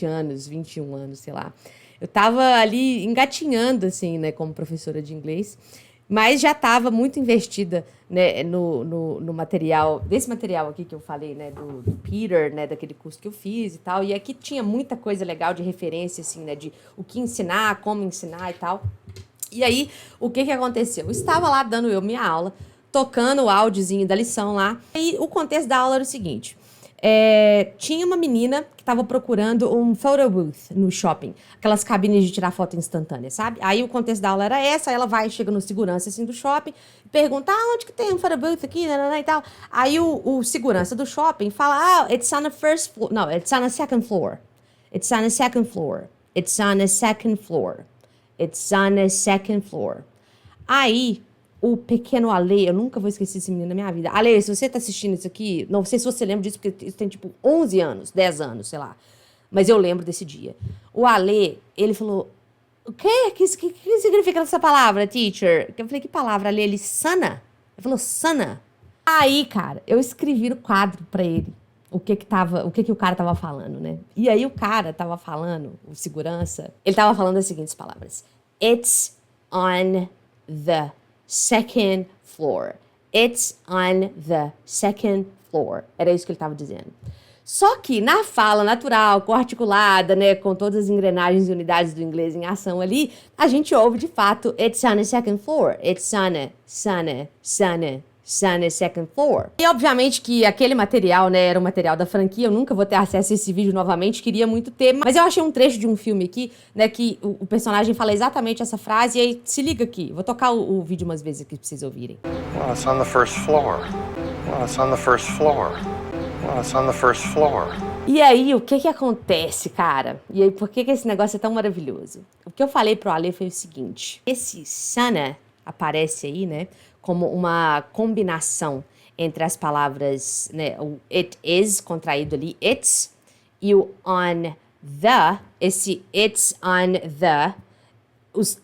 anos, 21 anos, sei lá. Eu tava ali engatinhando, assim, né, como professora de inglês, mas já estava muito investida, né, no material, desse material aqui que eu falei, né, do Peter, né, daquele curso que eu fiz e tal, e aqui tinha muita coisa legal de referência, assim, né, de o que ensinar, como ensinar e tal. E aí, o que aconteceu? Eu estava lá dando minha aula, tocando o áudiozinho da lição lá, e o contexto da aula era o seguinte: Tinha uma menina que estava procurando um photo booth no shopping. Aquelas cabines de tirar foto instantânea, sabe? Aí o contexto da aula era essa, aí ela chega no segurança assim do shopping, pergunta, onde que tem um photo booth aqui, e tal. Aí o segurança do shopping fala, it's on the first floor. No, it's on the second floor. It's on the second floor. It's on the second floor. It's on the second floor. Aí, o pequeno Ale, eu nunca vou esquecer esse menino na minha vida. Ale, se você tá assistindo isso aqui, não sei se você lembra disso, porque isso tem tipo 11 anos, 10 anos, sei lá. Mas eu lembro desse dia. O Ale, ele falou, o quê? Que significa essa palavra, teacher? Eu falei, que palavra, Ale? Ele, sana? Ele falou, sana. Aí, cara, eu escrevi no quadro pra ele o que o cara tava falando, né? E aí o cara tava falando, o segurança, ele tava falando as seguintes palavras. It's on the second floor. It's on the second floor. Era isso que ele tava dizendo. Só que na fala natural, articulada, né, com todas as engrenagens e unidades do inglês em ação ali, a gente ouve de fato it's on the second floor. It's on the second floor. E obviamente que aquele material, né, era um material da franquia, eu nunca vou ter acesso a esse vídeo novamente, queria muito ter, mas eu achei um trecho de um filme aqui, né, que o personagem fala exatamente essa frase, e aí se liga aqui, vou tocar o vídeo umas vezes aqui pra vocês ouvirem. Well, it's on the first floor. Well, it's on the first floor. Well, it's on the first floor. E aí, o que acontece, cara? E aí, por que esse negócio é tão maravilhoso? O que eu falei pro Ale foi o seguinte, esse sana aparece aí, né, como uma combinação entre as palavras, né, o it is contraído ali, it's, e o on the, esse it's on the,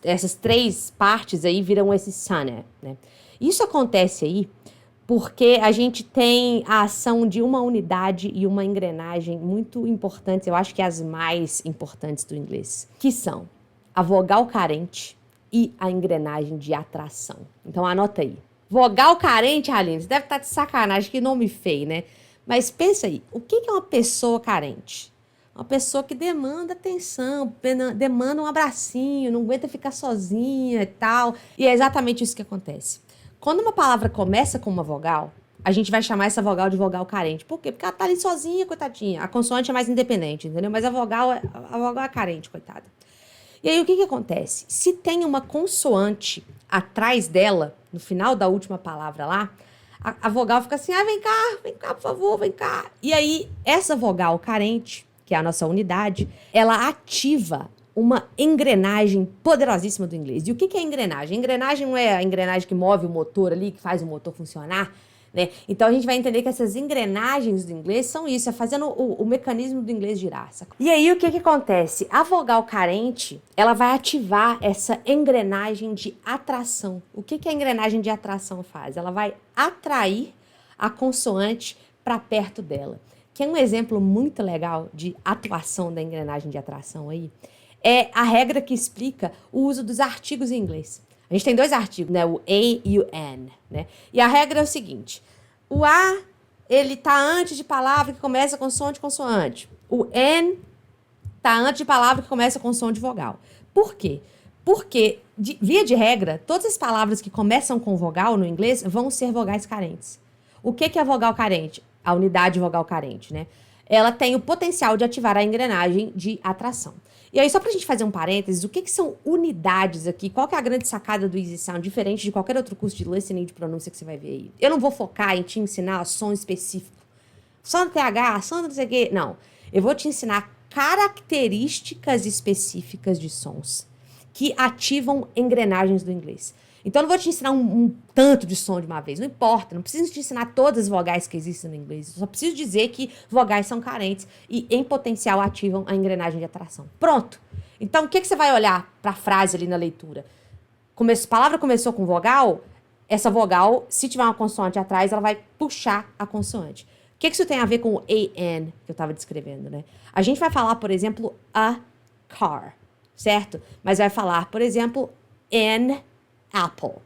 essas três partes aí viram esse sana, né? Isso acontece aí porque a gente tem a ação de uma unidade e uma engrenagem muito importantes, eu acho que as mais importantes do inglês, que são a vogal carente e a engrenagem de atração. Então anota aí. Vogal carente, Aline, você deve estar de sacanagem, que nome feio, né? Mas pensa aí, o que é uma pessoa carente? Uma pessoa que demanda atenção, demanda um abracinho, não aguenta ficar sozinha e tal. E é exatamente isso que acontece. Quando uma palavra começa com uma vogal, a gente vai chamar essa vogal de vogal carente. Por quê? Porque ela tá ali sozinha, coitadinha. A consoante é mais independente, entendeu? Mas a vogal é carente, coitada. E aí, o que acontece? Se tem uma consoante atrás dela, no final da última palavra lá, a vogal fica assim, vem cá, por favor, vem cá. E aí, essa vogal carente, que é a nossa unidade, ela ativa uma engrenagem poderosíssima do inglês. E o que é engrenagem? Engrenagem não é a engrenagem que move o motor ali, que faz o motor funcionar, né? Então a gente vai entender que essas engrenagens do inglês são isso, é fazendo o mecanismo do inglês girar. Sabe? E aí o que acontece? A vogal carente, ela vai ativar essa engrenagem de atração. O que a engrenagem de atração faz? Ela vai atrair a consoante para perto dela. Que é um exemplo muito legal de atuação da engrenagem de atração aí, é a regra que explica o uso dos artigos em inglês. A gente tem dois artigos, né? O a e o an, né? E a regra é o seguinte, o a, ele tá antes de palavra que começa com som de consoante. O an tá antes de palavra que começa com som de vogal. Por quê? Porque, via de regra, todas as palavras que começam com vogal no inglês vão ser vogais carentes. O que é vogal carente? A unidade vogal carente, né? Ela tem o potencial de ativar a engrenagem de atração. E aí, só pra gente fazer um parênteses, o que são unidades aqui? Qual que é a grande sacada do Easy Sound, diferente de qualquer outro curso de listening de pronúncia que você vai ver aí? Eu não vou focar em te ensinar som específico. Som do TH, som do não sei o quê. Não. Eu vou te ensinar características específicas de sons que ativam engrenagens do inglês. Então, eu não vou te ensinar um tanto de som de uma vez. Não importa, não preciso te ensinar todas as vogais que existem no inglês. Eu só preciso dizer que vogais são carentes e, em potencial, ativam a engrenagem de atração. Pronto. Então, o que você vai olhar para a frase ali na leitura? A palavra começou com vogal, essa vogal, se tiver uma consoante atrás, ela vai puxar a consoante. O que isso tem a ver com o an que eu estava descrevendo, né? A gente vai falar, por exemplo, a car, certo? Mas vai falar, por exemplo, an apple.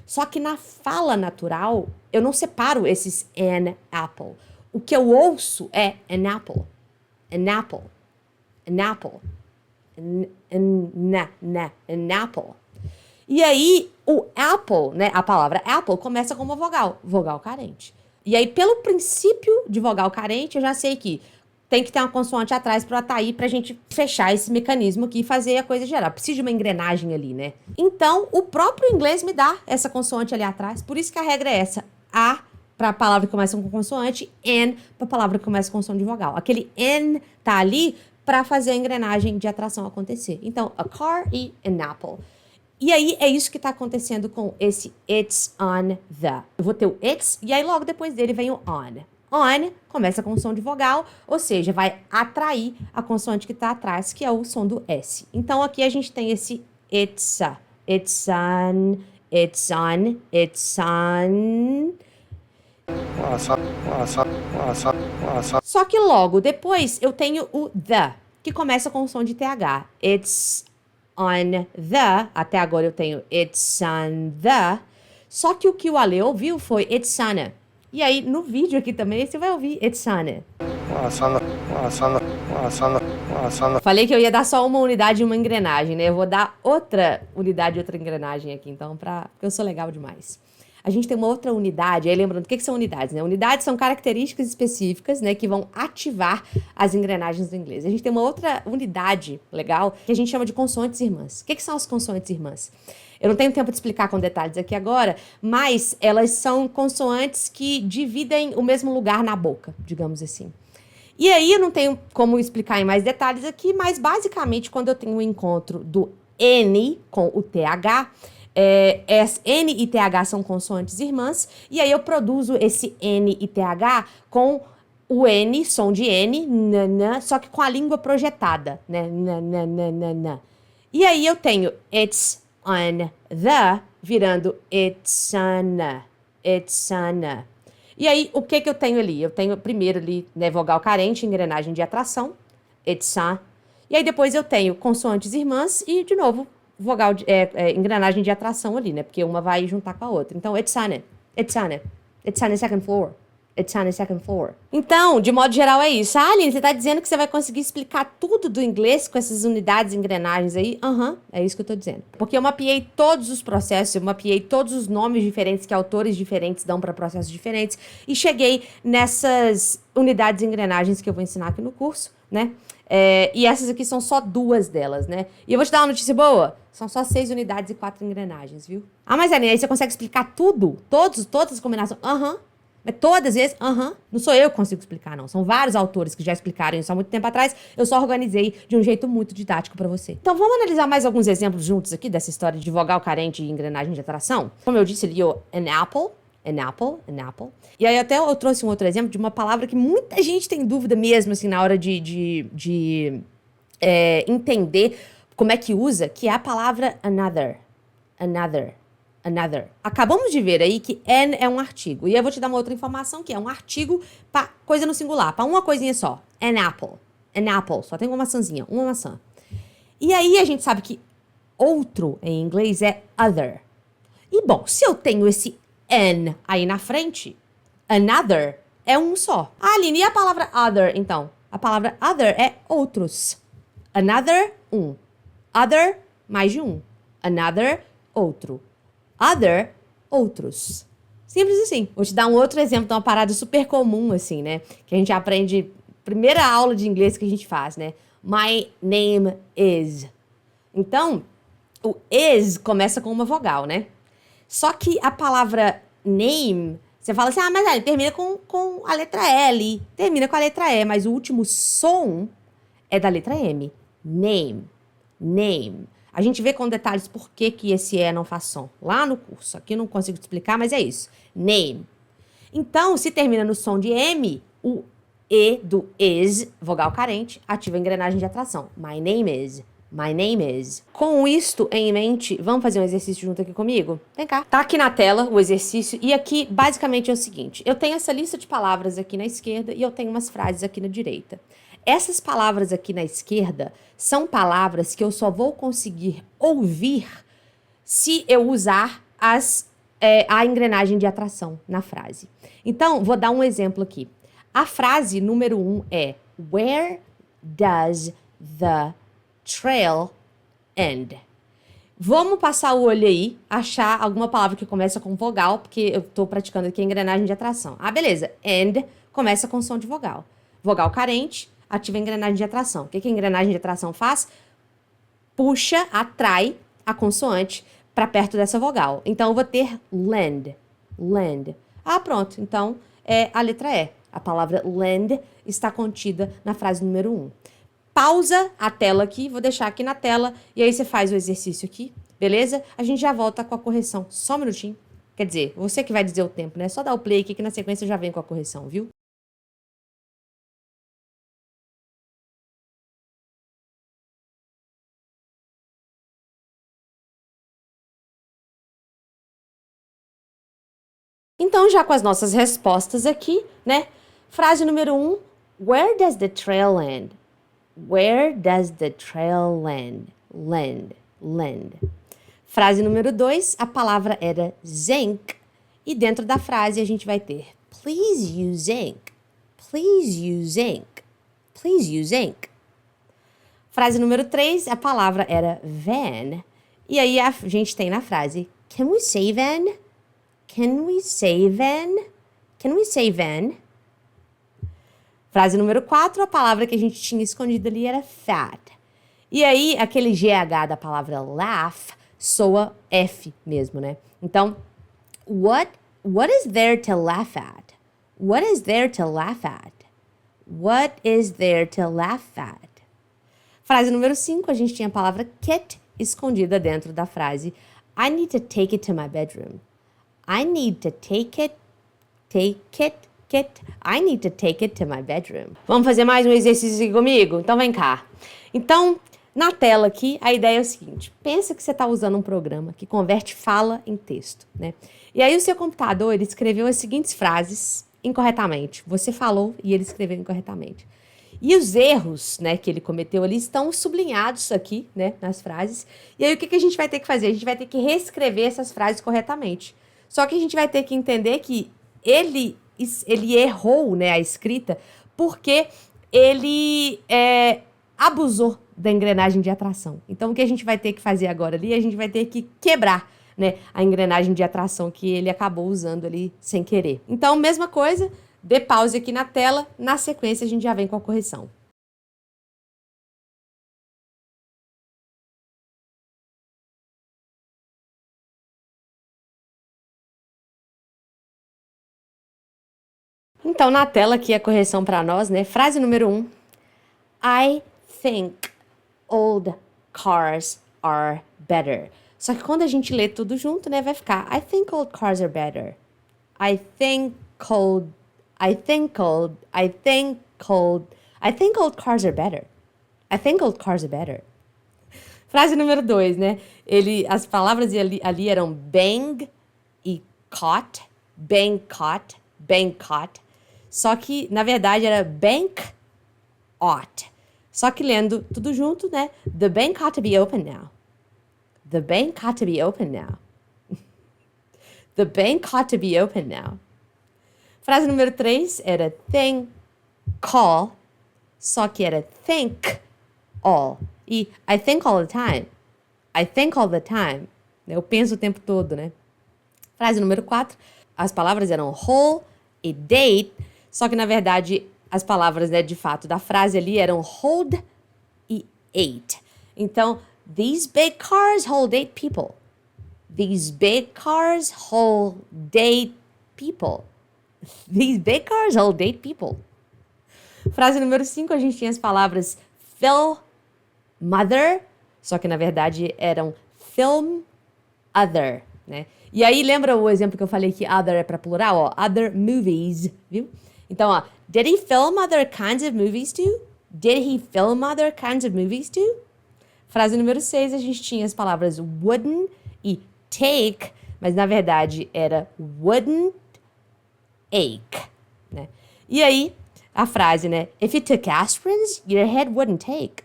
Só que na fala natural, eu não separo esses an apple. O que eu ouço é an apple, an apple, an apple, an apple. E aí, o apple, né, a palavra apple começa com uma vogal carente. E aí, pelo princípio de vogal carente, eu já sei que tem que ter uma consoante atrás para estar aí pra gente fechar esse mecanismo aqui e fazer a coisa geral. Precisa de uma engrenagem ali, né? Então, o próprio inglês me dá essa consoante ali atrás. Por isso que a regra é essa. A para a palavra que começa com consoante, N para a palavra que começa com som de vogal. Aquele N tá ali para fazer a engrenagem de atração acontecer. Então, a car e an apple. E aí, é isso que está acontecendo com esse it's on the. Eu vou ter o it's, e aí logo depois dele vem o on. On começa com o som de vogal, ou seja, vai atrair a consoante que está atrás, que é o som do S. Então, aqui a gente tem esse it's on, it's on, it's on. Só que logo depois eu tenho o the, que começa com o som de TH. It's on the, até agora eu tenho it's on the, só que o que o Ale ouviu foi it's on. E aí no vídeo aqui também você vai ouvir it's on. Falei que eu ia dar só uma unidade e uma engrenagem, né? Eu vou dar outra unidade e outra engrenagem aqui, então, porque eu sou legal demais. A gente tem uma outra unidade, aí lembrando, o que são unidades, né? Unidades são características específicas, né, que vão ativar as engrenagens do inglês. A gente tem uma outra unidade legal, que a gente chama de consoantes irmãs. O que são as consoantes irmãs? Eu não tenho tempo de explicar com detalhes aqui agora, mas elas são consoantes que dividem o mesmo lugar na boca, digamos assim. E aí eu não tenho como explicar em mais detalhes aqui, mas basicamente quando eu tenho um encontro do N com o TH, N e TH são consoantes irmãs, e aí eu produzo esse N e TH com o N, som de N, nanã, só que com a língua projetada, né? Nananana. E aí eu tenho it's on the virando it's on, it's on. E aí o que eu tenho ali? Eu tenho primeiro ali, né, vogal carente, engrenagem de atração, it's on. E aí depois eu tenho consoantes irmãs e, de novo, vogal engrenagem de atração ali, né? Porque uma vai juntar com a outra. Então, it's on it. It's on it. It's on the second floor. It's on the second floor. Então, de modo geral, é isso. Ah, Aline, você tá dizendo que você vai conseguir explicar tudo do inglês com essas unidades e engrenagens aí? É isso que eu tô dizendo. Porque eu mapeei todos os processos, eu mapeei todos os nomes diferentes que autores diferentes dão para processos diferentes e cheguei nessas unidades e engrenagens que eu vou ensinar aqui no curso, né? E essas aqui são só 2 delas, né? E eu vou te dar uma notícia boa. São só 6 unidades e 4 engrenagens, viu? Ah, mas Aline, aí você consegue explicar tudo? Todas as combinações? Mas todas as vezes? Não sou eu que consigo explicar, não. São vários autores que já explicaram isso há muito tempo atrás. Eu só organizei de um jeito muito didático pra você. Então, vamos analisar mais alguns exemplos juntos aqui dessa história de vogal carente e engrenagem de atração? Como eu disse ali, an apple. An apple, an apple. E aí até eu trouxe um outro exemplo de uma palavra que muita gente tem dúvida mesmo, assim, na hora de entender como é que usa, que é a palavra another. Another. Another. Acabamos de ver aí que an é um artigo. E eu vou te dar uma outra informação, que é um artigo para coisa no singular, para uma coisinha só. An apple. An apple. Só tem uma maçãzinha, uma maçã. E aí a gente sabe que outro em inglês é other. E bom, se eu tenho esse an aí na frente, another é um só. Ah, Aline, e a palavra other, então? A palavra other é outros. Another, um. Other, mais de um. Another, outro. Other, outros. Simples assim. Vou te dar um outro exemplo de uma parada super comum, assim, né? Que a gente aprende, primeira aula de inglês que a gente faz, né? My name is. Então, o is começa com uma vogal, né? Só que a palavra name, você fala assim, mas ele termina com a letra L. Termina com a letra E, mas o último som é da letra M. Name. Name. A gente vê com detalhes por que esse E não faz som. Lá no curso. Aqui não consigo te explicar, mas é isso. Name. Então, se termina no som de M, o E do is, vogal carente, ativa a engrenagem de atração. My name is. My name is. Com isto em mente, vamos fazer um exercício junto aqui comigo? Vem cá. Tá aqui na tela o exercício e aqui basicamente é o seguinte. Eu tenho essa lista de palavras aqui na esquerda e eu tenho umas frases aqui na direita. Essas palavras aqui na esquerda são palavras que eu só vou conseguir ouvir se eu usar a engrenagem de atração na frase. Então, vou dar um exemplo aqui. A frase número 1 é Where does the trail end? Vamos passar o olho aí, achar alguma palavra que começa com vogal, porque eu tô praticando aqui a engrenagem de atração. Ah, beleza. And começa com som de vogal. Vogal carente, ativa a engrenagem de atração. O que a engrenagem de atração faz? Puxa, atrai a consoante para perto dessa vogal. Então, eu vou ter lend. Lend. Ah, pronto. Então, é a letra E. A palavra lend está contida na frase número 1. Pausa a tela aqui, vou deixar aqui na tela, e aí você faz o exercício aqui, beleza? A gente já volta com a correção. Só um minutinho. Quer dizer, você que vai dizer o tempo, né? Só dá o play aqui que na sequência eu já venho com a correção, viu? Então, já com as nossas respostas aqui, né? Frase número 1. Where does the trail end? Where does the trail land? Land. Frase número 2, a palavra era zinc. E dentro da frase a gente vai ter please use zinc. Please use zinc. Please use zinc. Frase número 3, a palavra era van. E aí a gente tem na frase can we say van? Can we say van? Can we say van? Frase número 4, a palavra que a gente tinha escondido ali era fat. E aí, aquele GH da palavra laugh soa F mesmo, né? Então, what is there to laugh at? What is there to laugh at? What is there to laugh at? Frase número 5, a gente tinha a palavra kit escondida dentro da frase I need to take it to my bedroom. I need to take it. I need to take it to my bedroom. Vamos fazer mais um exercício aqui comigo? Então vem cá. Então, na tela aqui, a ideia é o seguinte. Pensa que você está usando um programa que converte fala em texto, né? E aí o seu computador, ele escreveu as seguintes frases incorretamente. Você falou e ele escreveu incorretamente. E os erros, né, que ele cometeu ali estão sublinhados aqui, né, nas frases. E aí o que a gente vai ter que fazer? A gente vai ter que reescrever essas frases corretamente. Só que a gente vai ter que entender que ele errou, né, a escrita porque ele abusou da engrenagem de atração. Então, o que a gente vai ter que fazer agora ali, a gente vai ter que quebrar, né, a engrenagem de atração que ele acabou usando ali sem querer. Então, mesma coisa, dê pause aqui na tela, na sequência a gente já vem com a correção. Então, na tela aqui a correção para nós, né? Frase número 1. I think old cars are better. Só que quando a gente lê tudo junto, né, vai ficar I think old cars are better. I think old cars are better. I think old cars are better. Frase número 2, né? As palavras ali eram bang e caught. Bang caught. Só que, na verdade, era bank ought. Só que lendo tudo junto, né? The bank ought to be open now. The bank ought to be open now. The bank ought to be open now. Frase número 3 era think call. Só que era think all. E I think all the time. I think all the time. Eu penso o tempo todo, né? Frase número 4. As palavras eram whole e date. Só que, na verdade, as palavras, né, de fato, da frase ali eram hold e ate. Então, these big cars hold 8 people. These big cars hold 8 people. These big cars hold 8 people. Frase número 5, a gente tinha as palavras fill, mother, só que, na verdade, eram film, other, né? E aí, lembra o exemplo que eu falei que other é para plural? Ó, other movies, viu? Então, ó, did he film other kinds of movies too? Did he film other kinds of movies too? Frase número 6, a gente tinha as palavras wouldn't e take, mas na verdade era wouldn't ache, né? E aí, a frase, né? If you took aspirins, your head wouldn't ache.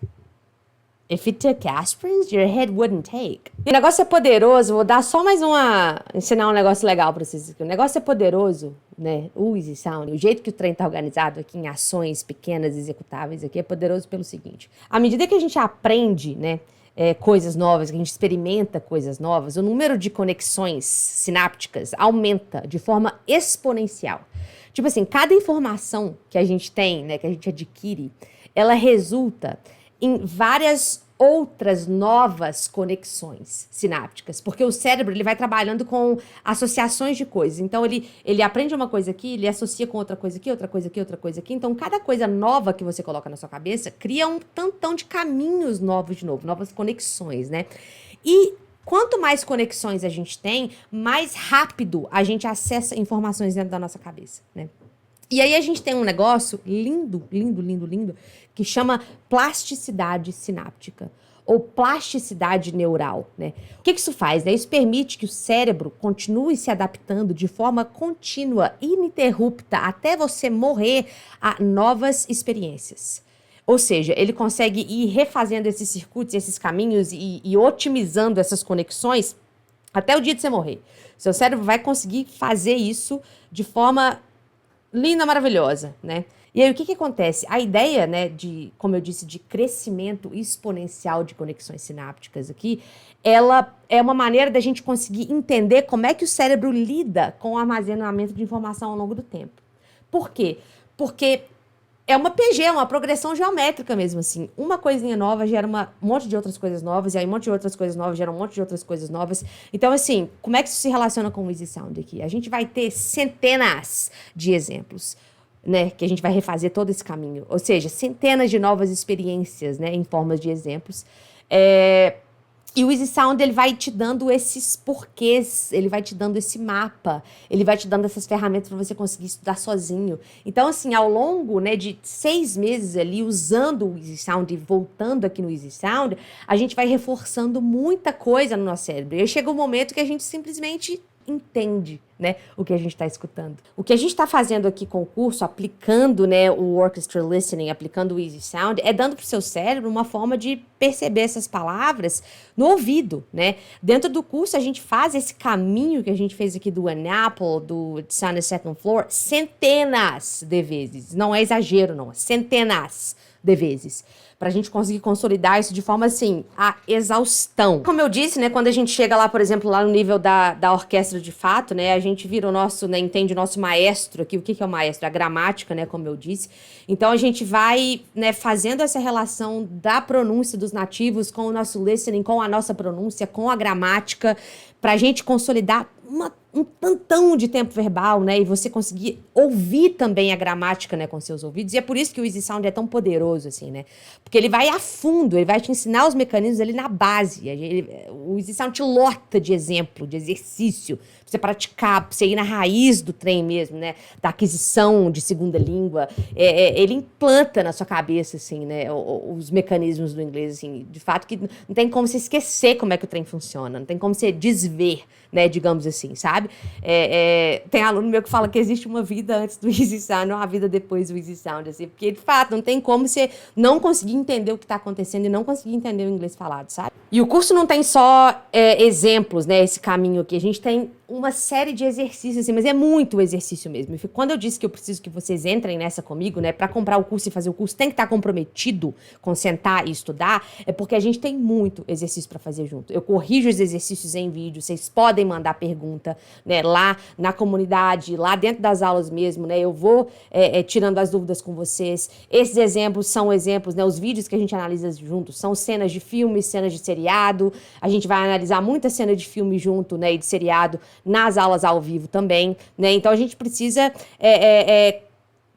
If you took aspirins, your head wouldn't ache. O negócio é poderoso, vou dar só mais ensinar um negócio legal pra vocês aqui. O negócio é poderoso, né? O Easy Sound, o jeito que o trem tá organizado aqui em ações pequenas, executáveis aqui, é poderoso pelo seguinte. À medida que a gente aprende, né, coisas novas, que a gente experimenta coisas novas, o número de conexões sinápticas aumenta de forma exponencial. Tipo assim, cada informação que a gente tem, né, que a gente adquire, ela resulta em várias outras novas conexões sinápticas, porque o cérebro ele vai trabalhando com associações de coisas. Então ele aprende uma coisa aqui, ele associa com outra coisa aqui, outra coisa aqui, outra coisa aqui. Então cada coisa nova que você coloca na sua cabeça cria um tantão de caminhos novos de novo, novas conexões, né? E quanto mais conexões a gente tem, mais rápido a gente acessa informações dentro da nossa cabeça, né? E aí a gente tem um negócio lindo, lindo, lindo, lindo, que chama plasticidade sináptica, ou plasticidade neural, né? O que isso faz, né? Isso permite que o cérebro continue se adaptando de forma contínua, ininterrupta, até você morrer a novas experiências. Ou seja, ele consegue ir refazendo esses circuitos, esses caminhos e otimizando essas conexões até o dia de você morrer. Seu cérebro vai conseguir fazer isso de forma linda, maravilhosa, né? E aí, o que acontece? A ideia, né, de, como eu disse, de crescimento exponencial de conexões sinápticas aqui, ela é uma maneira da gente conseguir entender como é que o cérebro lida com o armazenamento de informação ao longo do tempo. Por quê? Porque é uma PG, uma progressão geométrica mesmo, assim. Uma coisinha nova gera um monte de outras coisas novas, e aí um monte de outras coisas novas geram um monte de outras coisas novas. Então, assim, como é que isso se relaciona com o Easy Sound aqui? A gente vai ter centenas de exemplos, né, que a gente vai refazer todo esse caminho. Ou seja, centenas de novas experiências, né, em formas de exemplos. E o Easy Sound, ele vai te dando esses porquês, ele vai te dando esse mapa, ele vai te dando essas ferramentas para você conseguir estudar sozinho. Então, assim, ao longo, né, de 6 meses ali, usando o Easy Sound e voltando aqui no Easy Sound, a gente vai reforçando muita coisa no nosso cérebro. E aí chega um momento que a gente simplesmente entende, né, o que a gente está escutando. O que a gente está fazendo aqui com o curso, aplicando, né, o Orchestra Listening, aplicando o Easy Sound, é dando para o seu cérebro uma forma de perceber essas palavras no ouvido, né? Dentro do curso, a gente faz esse caminho que a gente fez aqui do An Apple, do Sun is Second Floor, centenas de vezes. Não é exagero, não. Centenas de vezes. Pra gente conseguir consolidar isso de forma, assim, a exaustão. Como eu disse, né, quando a gente chega lá, por exemplo, lá no nível da orquestra de fato, né, a gente vira o nosso, né, entende o nosso maestro aqui. O que é o maestro? A gramática, né, como eu disse. Então, a gente vai, né, fazendo essa relação da pronúncia dos nativos com o nosso listening, com a nossa pronúncia, com a gramática, pra gente consolidar um tantão de tempo verbal, né? E você conseguir ouvir também a gramática, né, com seus ouvidos. E é por isso que o Easy Sound é tão poderoso, assim, né? Porque ele vai a fundo, ele vai te ensinar os mecanismos ali na base. O Easy Sound te lota de exemplo, de exercício, pra você praticar, pra você ir na raiz do trem mesmo, né? Da aquisição de segunda língua. Ele implanta na sua cabeça, assim, né? Os mecanismos do inglês, assim. De fato que não tem como você esquecer como é que o trem funciona. Não tem como você desver, né? Digamos assim, sabe? Tem aluno meu que fala que existe uma vida antes do Easy Sound, uma vida depois do Easy Sound, assim, porque de fato não tem como você não conseguir entender o que está acontecendo e não conseguir entender o inglês falado, sabe? E o curso não tem só exemplos, né, esse caminho aqui, a gente tem uma série de exercícios, assim, mas é muito exercício mesmo. Quando eu disse que eu preciso que vocês entrem nessa comigo, né, para comprar o curso e fazer o curso, tem que estar comprometido com sentar e estudar, é porque a gente tem muito exercício para fazer junto. Eu corrijo os exercícios em vídeo, vocês podem mandar pergunta, né, lá na comunidade, lá dentro das aulas mesmo, né, eu vou tirando as dúvidas com vocês. Esses exemplos são exemplos, né, os vídeos que a gente analisa juntos são cenas de filme, cenas de seriado, a gente vai analisar muita cena de filme junto, né, e de seriado nas aulas ao vivo também, né, então a gente precisa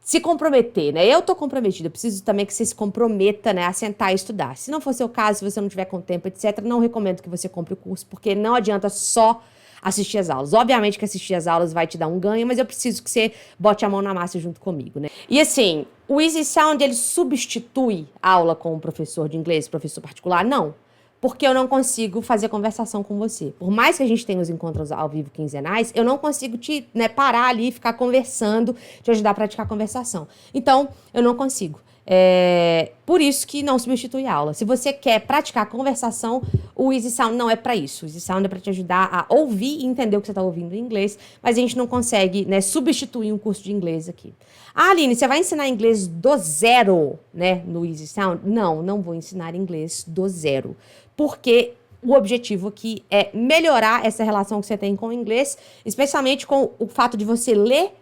se comprometer, né? Eu tô comprometida, eu preciso também que você se comprometa, né, a sentar e estudar. Se não for seu caso, se você não tiver com tempo, etc., não recomendo que você compre o curso, porque não adianta só assistir as aulas. Obviamente que assistir as aulas vai te dar um ganho, mas eu preciso que você bote a mão na massa junto comigo, né? E assim, o Easy Sound, ele substitui a aula com o professor de inglês, professor particular? Não. Porque eu não consigo fazer conversação com você. Por mais que a gente tenha os encontros ao vivo quinzenais, eu não consigo parar ali e ficar conversando, te ajudar a praticar a conversação. Então, eu não consigo. Por isso que não substitui a aula. Se você quer praticar conversação, o Easy Sound não é para isso. O Easy Sound é para te ajudar a ouvir e entender o que você está ouvindo em inglês, mas a gente não consegue, né, substituir um curso de inglês aqui. Ah, Aline, você vai ensinar inglês do zero, né, no Easy Sound? Não, não vou ensinar inglês do zero, porque o objetivo aqui é melhorar essa relação que você tem com o inglês, especialmente com o fato de você ler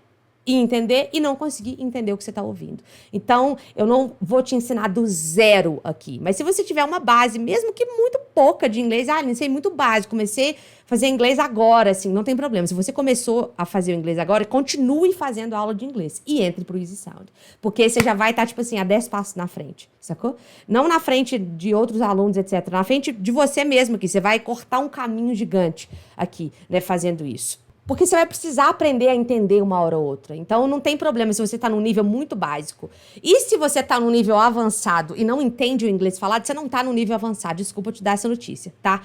e entender e não conseguir entender o que você está ouvindo. Então, eu não vou te ensinar do zero aqui. Mas se você tiver uma base, mesmo que muito pouca de inglês, não sei, muito básico, comecei a fazer inglês agora, assim, não tem problema. Se você começou a fazer o inglês agora, continue fazendo aula de inglês e entre pro Easy Sound. Porque você já vai estar, tipo assim, a 10 passos na frente, sacou? Não na frente de outros alunos, etc. Na frente de você mesmo aqui. Você vai cortar um caminho gigante aqui, né, fazendo isso. Porque você vai precisar aprender a entender uma hora ou outra. Então, não tem problema se você está num nível muito básico. E se você está num nível avançado e não entende o inglês falado, você não está no nível avançado. Desculpa eu te dar essa notícia, tá?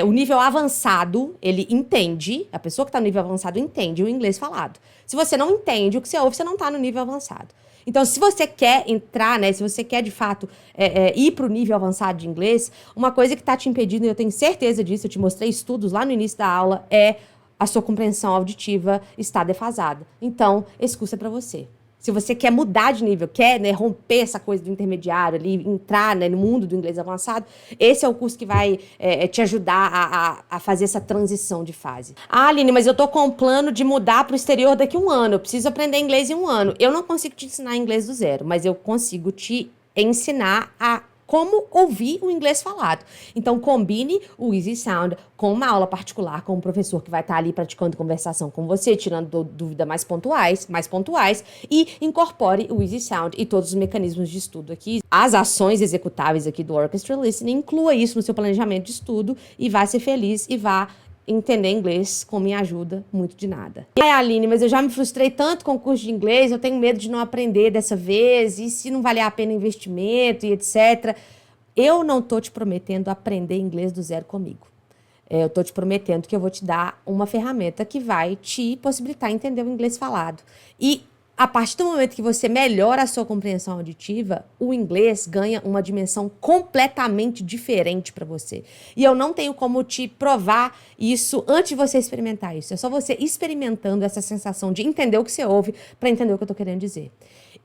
O nível avançado, ele entende, a pessoa que está no nível avançado entende o inglês falado. Se você não entende o que você ouve, você não está no nível avançado. Então, se você quer entrar, né, se você quer, de fato, ir para o nível avançado de inglês, uma coisa que está te impedindo, e eu tenho certeza disso, eu te mostrei estudos lá no início da aula, a sua compreensão auditiva está defasada. Então, esse curso é para você. Se você quer mudar de nível, quer, né, romper essa coisa do intermediário ali, entrar, né, no mundo do inglês avançado, esse é o curso que vai te ajudar a fazer essa transição de fase. Ah, Aline, mas eu tô com um plano de mudar para o exterior daqui a um ano. Eu preciso aprender inglês em um ano. Eu não consigo te ensinar inglês do zero, mas eu consigo te ensinar a como ouvir o inglês falado. Então, combine o Easy Sound com uma aula particular com um professor que vai estar ali praticando conversação com você, tirando dúvidas mais pontuais, e incorpore o Easy Sound e todos os mecanismos de estudo aqui. As ações executáveis aqui do Orchestra Listening, inclua isso no seu planejamento de estudo e vá ser feliz e vá entender inglês com minha ajuda, muito de nada. Aline, mas eu já me frustrei tanto com o curso de inglês, eu tenho medo de não aprender dessa vez, e se não valer a pena o investimento e etc. Eu não tô te prometendo aprender inglês do zero comigo. Eu tô te prometendo que eu vou te dar uma ferramenta que vai te possibilitar entender o inglês falado. E a partir do momento que você melhora a sua compreensão auditiva, o inglês ganha uma dimensão completamente diferente para você. E eu não tenho como te provar isso antes de você experimentar isso. É só você experimentando essa sensação de entender o que você ouve para entender o que eu tô querendo dizer.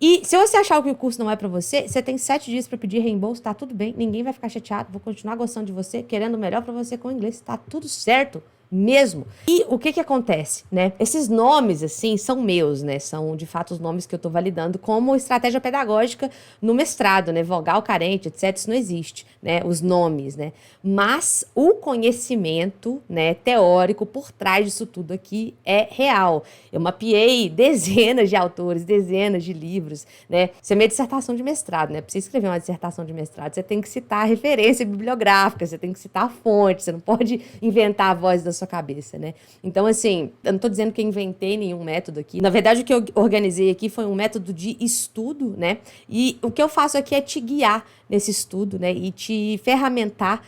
E se você achar que o curso não é para você, você tem 7 dias para pedir reembolso, tá tudo bem, ninguém vai ficar chateado, vou continuar gostando de você, querendo o melhor para você com o inglês, tá tudo certo. Mesmo. E o que acontece, né? Esses nomes, assim, são meus, né? São, de fato, os nomes que eu tô validando como estratégia pedagógica no mestrado, né? Vogal carente, etc. Isso não existe, né? Os nomes, né? Mas o conhecimento, né, teórico por trás disso tudo aqui é real. Eu mapeei dezenas de autores, dezenas de livros, né? Isso é minha dissertação de mestrado, né? Pra você escrever uma dissertação de mestrado, você tem que citar a referência bibliográfica, você tem que citar a fonte, você não pode inventar a voz da sua cabeça, né? Então, assim, eu não tô dizendo que eu inventei nenhum método aqui. Na verdade, o que eu organizei aqui foi um método de estudo, né? E o que eu faço aqui é te guiar nesse estudo, né? E te ferramentar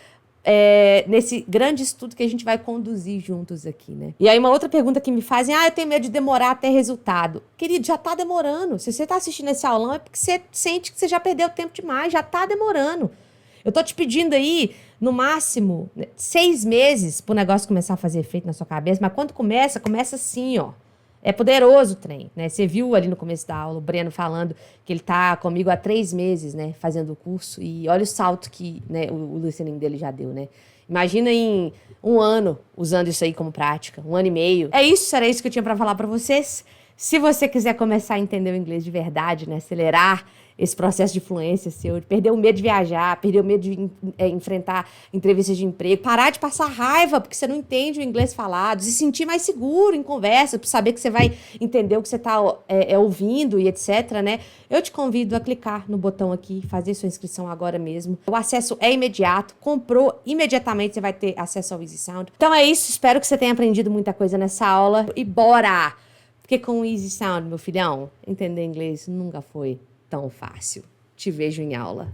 nesse grande estudo que a gente vai conduzir juntos aqui, né? E aí uma outra pergunta que me fazem, eu tenho medo de demorar até resultado. Querido, já tá demorando. Se você tá assistindo esse aulão é porque você sente que você já perdeu tempo demais, já tá demorando. Eu tô te pedindo aí, no máximo, 6 meses pro negócio começar a fazer efeito na sua cabeça, mas quando começa assim, ó. É poderoso o trem, né? Você viu ali no começo da aula o Breno falando que ele tá comigo há 3 meses, né? Fazendo o curso. E olha o salto que, né, o listening dele já deu, né? Imagina em 1 ano usando isso aí como prática. 1 ano e meio. Era isso que eu tinha pra falar pra vocês. Se você quiser começar a entender o inglês de verdade, né? Acelerar esse processo de fluência seu, de perder o medo de viajar, perder o medo de enfrentar entrevistas de emprego, parar de passar raiva porque você não entende o inglês falado, se sentir mais seguro em conversa, para saber que você vai entender o que você está ouvindo e etc, né? Eu te convido a clicar no botão aqui, fazer sua inscrição agora mesmo. O acesso é imediato, comprou, imediatamente você vai ter acesso ao Easy Sound. Então é isso, espero que você tenha aprendido muita coisa nessa aula e bora! Porque com o Easy Sound, meu filhão, entender inglês nunca foi tão fácil. Te vejo em aula.